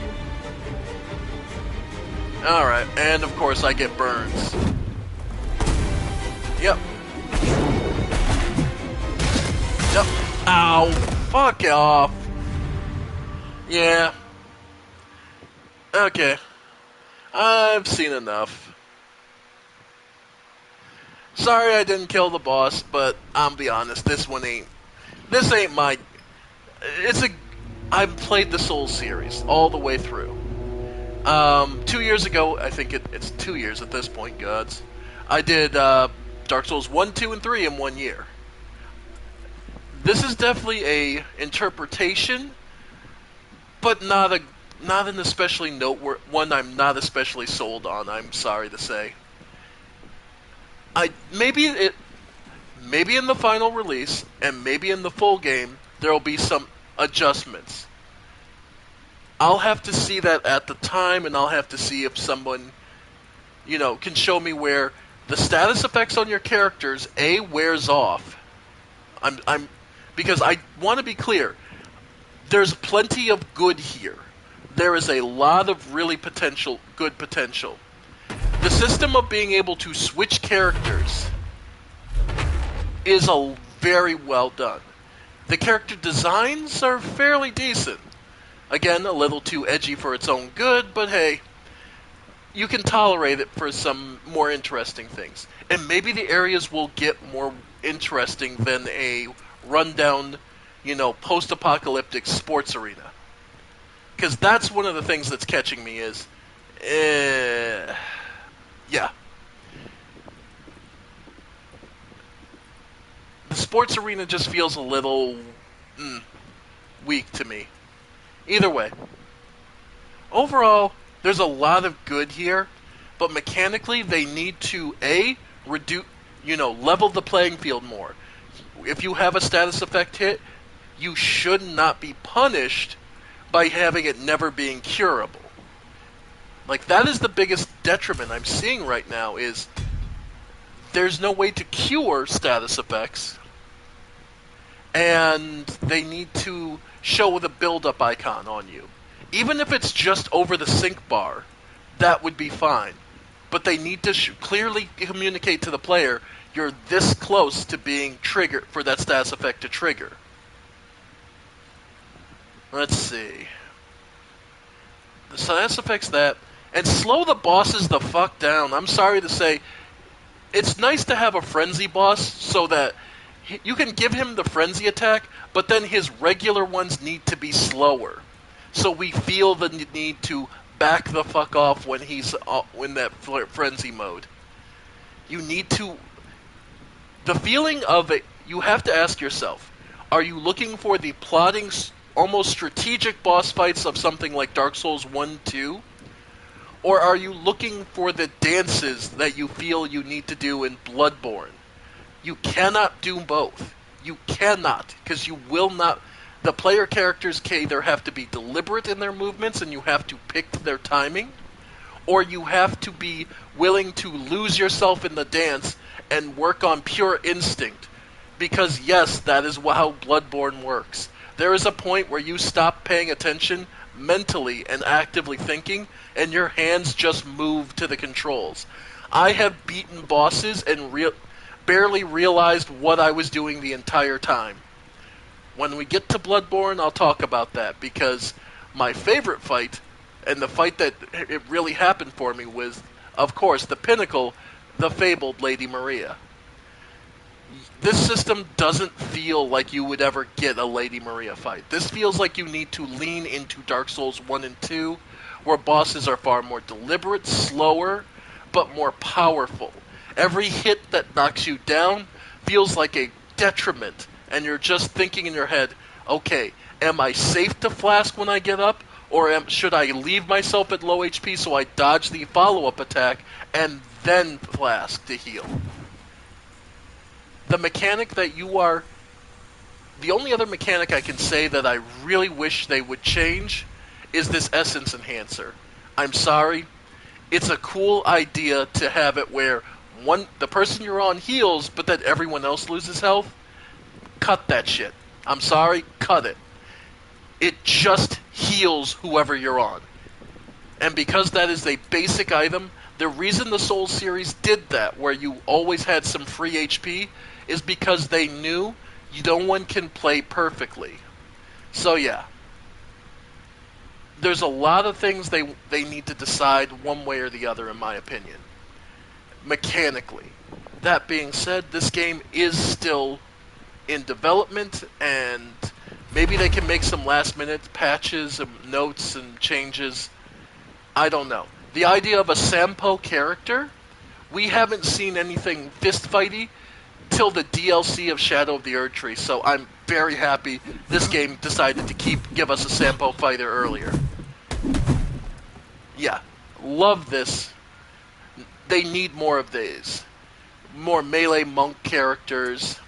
Alright, and of course I get burns. Yep. Yep. Ow. Fuck off. Yeah. Okay. I've seen enough. Sorry I didn't kill the boss, but I'll be honest, this ain't my... I've played the Souls series all the way through. 2 years ago, I think it's 2 years at this point, gods. I did Dark Souls 1, 2, and 3 in 1 year. This is definitely a interpretation, but not an especially one I'm not especially sold on, I'm sorry to say. Maybe in the final release, and maybe in the full game, there will be some adjustments. I'll have to see that at the time, and I'll have to see if someone, can show me where the status effects on your characters, wears off. Because I want to be clear, there's plenty of good here. There is a lot of really good potential. The system of being able to switch characters is very well done. The character designs are fairly decent. Again, a little too edgy for its own good, but hey, you can tolerate it for some more interesting things. And maybe the areas will get more interesting than a rundown, post-apocalyptic sports arena. Because that's one of the things that's catching me is, yeah. The sports arena just feels a little weak to me. Either way. Overall, there's a lot of good here, but mechanically they need to, level the playing field more. If you have a status effect hit, you should not be punished by having it never being curable. Like, that is the biggest detriment I'm seeing right now, is there's no way to cure status effects, and they need to show the build-up icon on you. Even if it's just over the sync bar, that would be fine. But they need to clearly communicate to the player, you're this close to being triggered for that status effect to trigger. Let's see. The status effects that... And slow the bosses the fuck down. I'm sorry to say, it's nice to have a frenzy boss so that you can give him the frenzy attack, but then his regular ones need to be slower. So we feel the need to back the fuck off when he's in that frenzy mode. You need to... The feeling of it, you have to ask yourself, are you looking for the plodding almost strategic boss fights of something like Dark Souls 1, 2? Or are you looking for the dances that you feel you need to do in Bloodborne? You cannot do both. You cannot, because you will not. The player characters either have to be deliberate in their movements and you have to pick their timing, or you have to be willing to lose yourself in the dance and work on pure instinct. Because yes, that is how Bloodborne works. There is a point where you stop paying attention mentally and actively thinking, and your hands just move to the controls. I have beaten bosses and barely realized what I was doing the entire time. When we get to Bloodborne, I'll talk about that, because my favorite fight, and the fight that it really happened for me, was, of course, the pinnacle, the fabled Lady Maria. This system doesn't feel like you would ever get a Lady Maria fight. This feels like you need to lean into Dark Souls 1 and 2, where bosses are far more deliberate, slower, but more powerful. Every hit that knocks you down feels like a detriment, and you're just thinking in your head, okay, am I safe to flask when I get up, or should I leave myself at low HP so I dodge the follow-up attack and then flask to heal? The mechanic that you are... The only other mechanic I can say that I really wish they would change is this Essence Enhancer. I'm sorry. It's a cool idea to have it where the person you're on heals, but that everyone else loses health. Cut that shit. I'm sorry, cut it. It just heals whoever you're on. And because that is a basic item, the reason the Souls series did that, where you always had some free HP, is because they knew no one can play perfectly. So yeah. There's a lot of things they need to decide one way or the other, in my opinion. Mechanically. That being said, this game is still in development, and maybe they can make some last-minute patches and notes and changes. I don't know. The idea of a Sampo character, we haven't seen anything fist-fighty till the DLC of Shadow of the Erdtree, so I'm very happy this game decided to give us a Sampo fighter earlier. Yeah, love this. They need more of these. More melee monk characters.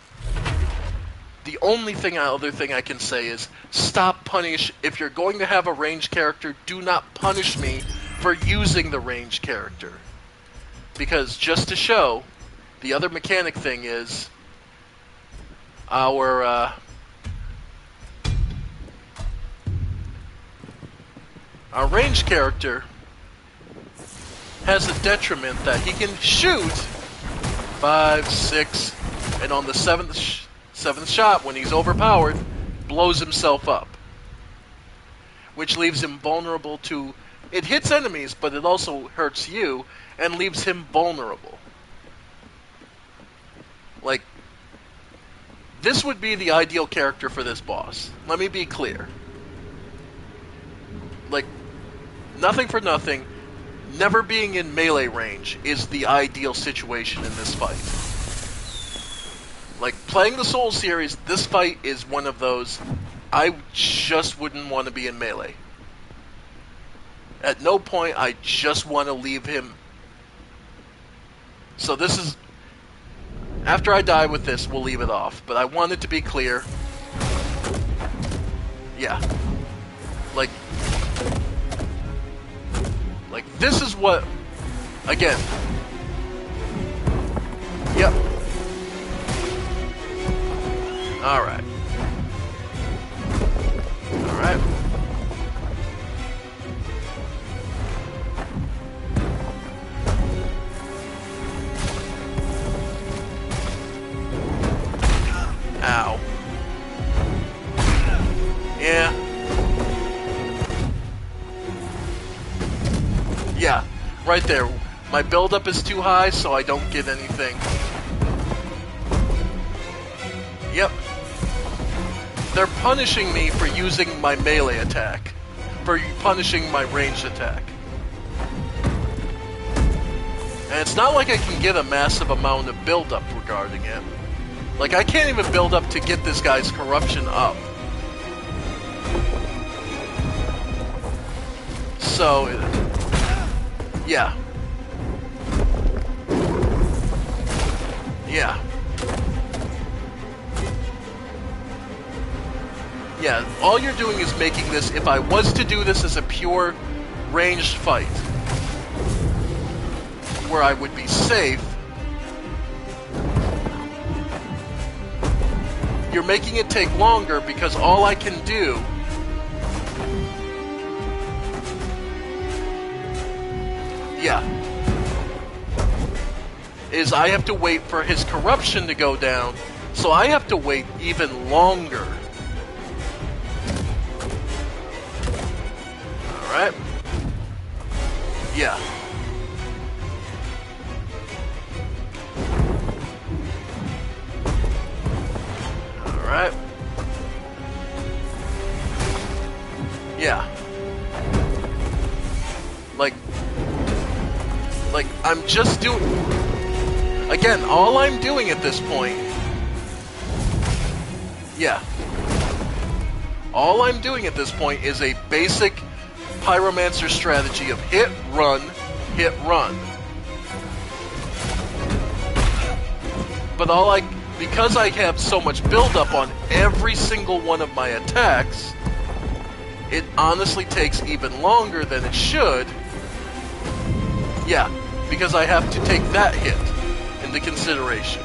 The only other thing I can say is, if you're going to have a ranged character, do not punish me for using the ranged character. Because just to show, the other mechanic thing is, our ranged character has a detriment that he can shoot 5, 6, and on the seventh shot, when he's overpowered, blows himself up. Which leaves him vulnerable to... It hits enemies, but it also hurts you, and leaves him vulnerable. Like, this would be the ideal character for this boss. Let me be clear. Like, nothing for nothing, never being in melee range is the ideal situation in this fight. Like, playing the Souls series, this fight is one of those, I just wouldn't want to be in melee. At no point, I just want to leave him. So this is... After I die with this, we'll leave it off. But I want it to be clear. Yeah. Like, this is what... Again. Yep. Alright. Alright. Ow. Yeah. Yeah, right there. My buildup is too high, so I don't get anything. Yep. They're punishing me for using my melee attack. For punishing my ranged attack. And it's not like I can get a massive amount of buildup regarding it. Like, I can't even build up to get this guy's corruption up. So, yeah. Yeah. Yeah, all you're doing is making this, if I was to do this as a pure ranged fight, where I would be safe, you're making it take longer because all I can do is I have to wait for his corruption to go down, so I have to wait even longer. Alright? Yeah. Alright. Yeah. Like, I'm just doing... Again, all I'm doing at this point... Yeah. All I'm doing at this point is a basic Pyromancer strategy of hit, run, hit, run. But because I have so much buildup on every single one of my attacks, it honestly takes even longer than it should. Yeah, because I have to take that hit into consideration.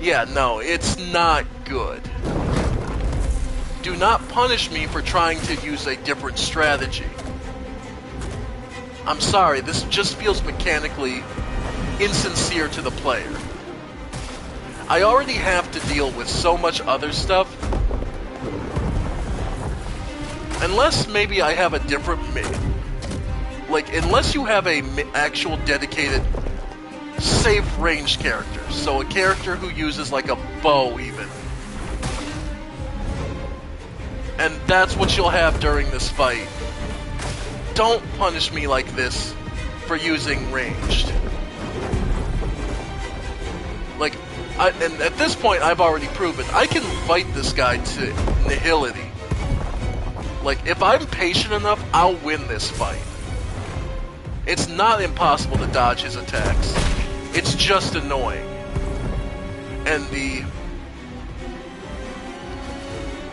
Yeah, no, it's not good. Do not punish me for trying to use a different strategy. I'm sorry, this just feels mechanically insincere to the player. I already have to deal with so much other stuff. Unless maybe I have a different... unless you have a actual dedicated safe range character. So a character who uses like a bow even. And that's what you'll have during this fight. Don't punish me like this for using ranged. And at this point I've already proven I can fight this guy to nihility. If I'm patient enough, I'll win this fight. It's not impossible to dodge his attacks. It's just annoying. And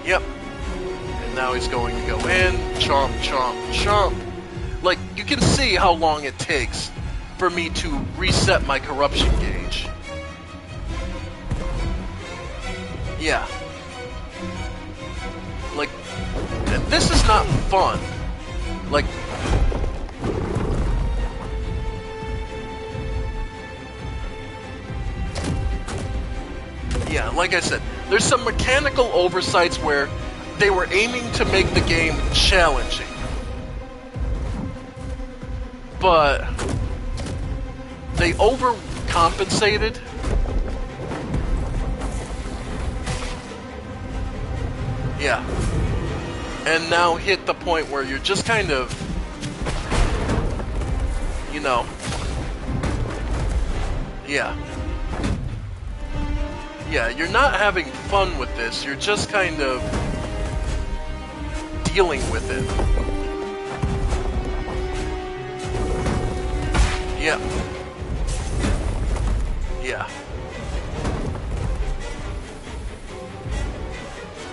Yep. And now he's going to go in. Chomp, chomp, chomp. You can see how long it takes for me to reset my corruption gauge. Yeah. And this is not fun. Yeah, like I said, there's some mechanical oversights where they were aiming to make the game challenging. But they overcompensated. Yeah. And now hit the point where you're just kind of, yeah. Yeah, you're not having fun with this, you're just kind of dealing with it. Yeah. Yeah.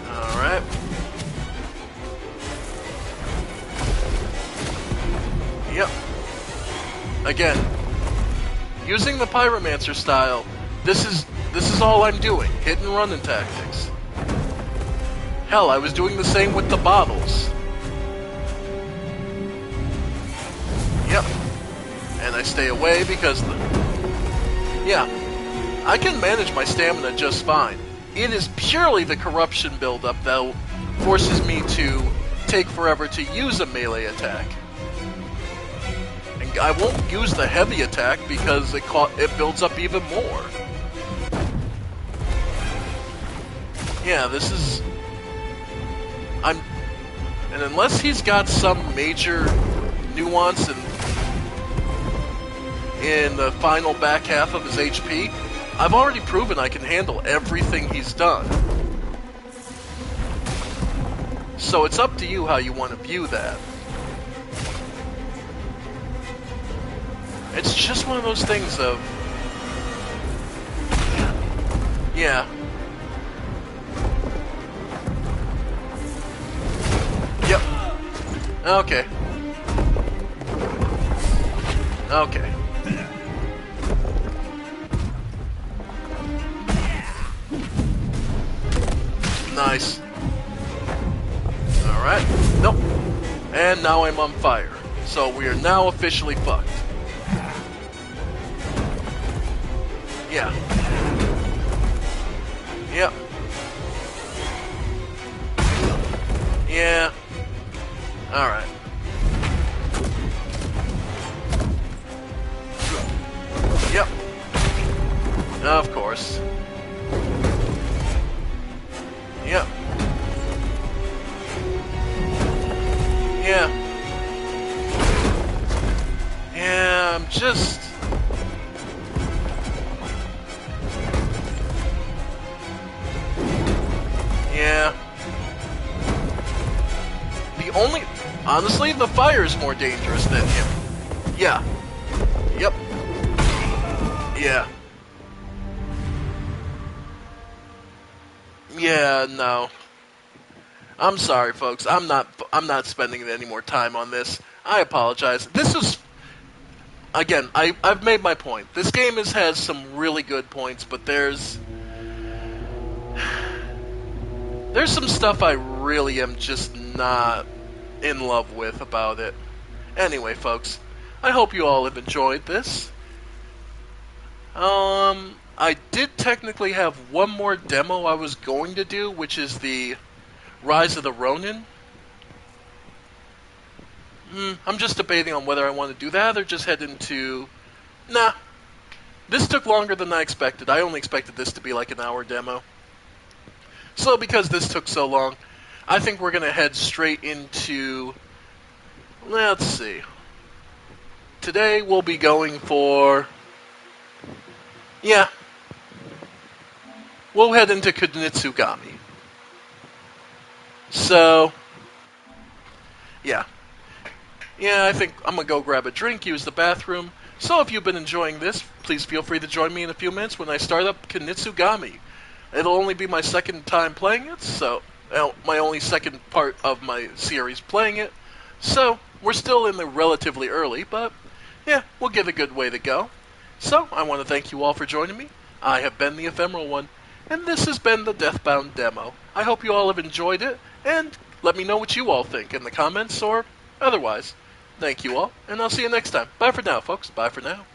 Alright. Yep. Again, using the Pyromancer style, this is all I'm doing. Hit and running tactics. Hell, I was doing the same with the bottles. Yep. And I stay away because yeah, I can manage my stamina just fine. It is purely the corruption buildup that forces me to take forever to use a melee attack. And I won't use the heavy attack because it builds up even more. Yeah, this is... And unless he's got some major nuance in the final back half of his HP, I've already proven I can handle everything he's done. So it's up to you how you want to view that. It's just one of those things of... Yeah. Yep. Okay. Okay. Nice. Alright. Nope. And now I'm on fire. So we are now officially fucked. Yeah. Yep. Yeah. Alright. Yep. Of course. Yep. Yeah. Yeah, I'm just... Yeah. The only... Honestly, the fire is more dangerous than him. Yeah. Yep. Yeah. Yeah, no. I'm sorry, folks. I'm not spending any more time on this. I apologize. This is... Again, I've made my point. This game has some really good points, but there's some stuff I really am just not in love with about it. Anyway, folks, I hope you all have enjoyed this. I did technically have one more demo I was going to do, which is the Rise of the Ronin. I'm just debating on whether I want to do that or just head into... Nah. This took longer than I expected. I only expected this to be like an hour demo. So because this took so long, I think we're going to head straight into... Let's see. Today we'll be going for... Yeah. We'll head into Kunitsugami. So... Yeah. Yeah, I think I'm going to go grab a drink, use the bathroom. So if you've been enjoying this, please feel free to join me in a few minutes when I start up Kunitsugami. It'll only be my second time playing it, so... my only second part of my series playing it. So, we're still in the relatively early, but... Yeah, we'll give a good way to go. So, I want to thank you all for joining me. I have been the Ephemeral One, and this has been the Deathbound demo. I hope you all have enjoyed it, and let me know what you all think in the comments or otherwise. Thank you all, and I'll see you next time. Bye for now, folks. Bye for now.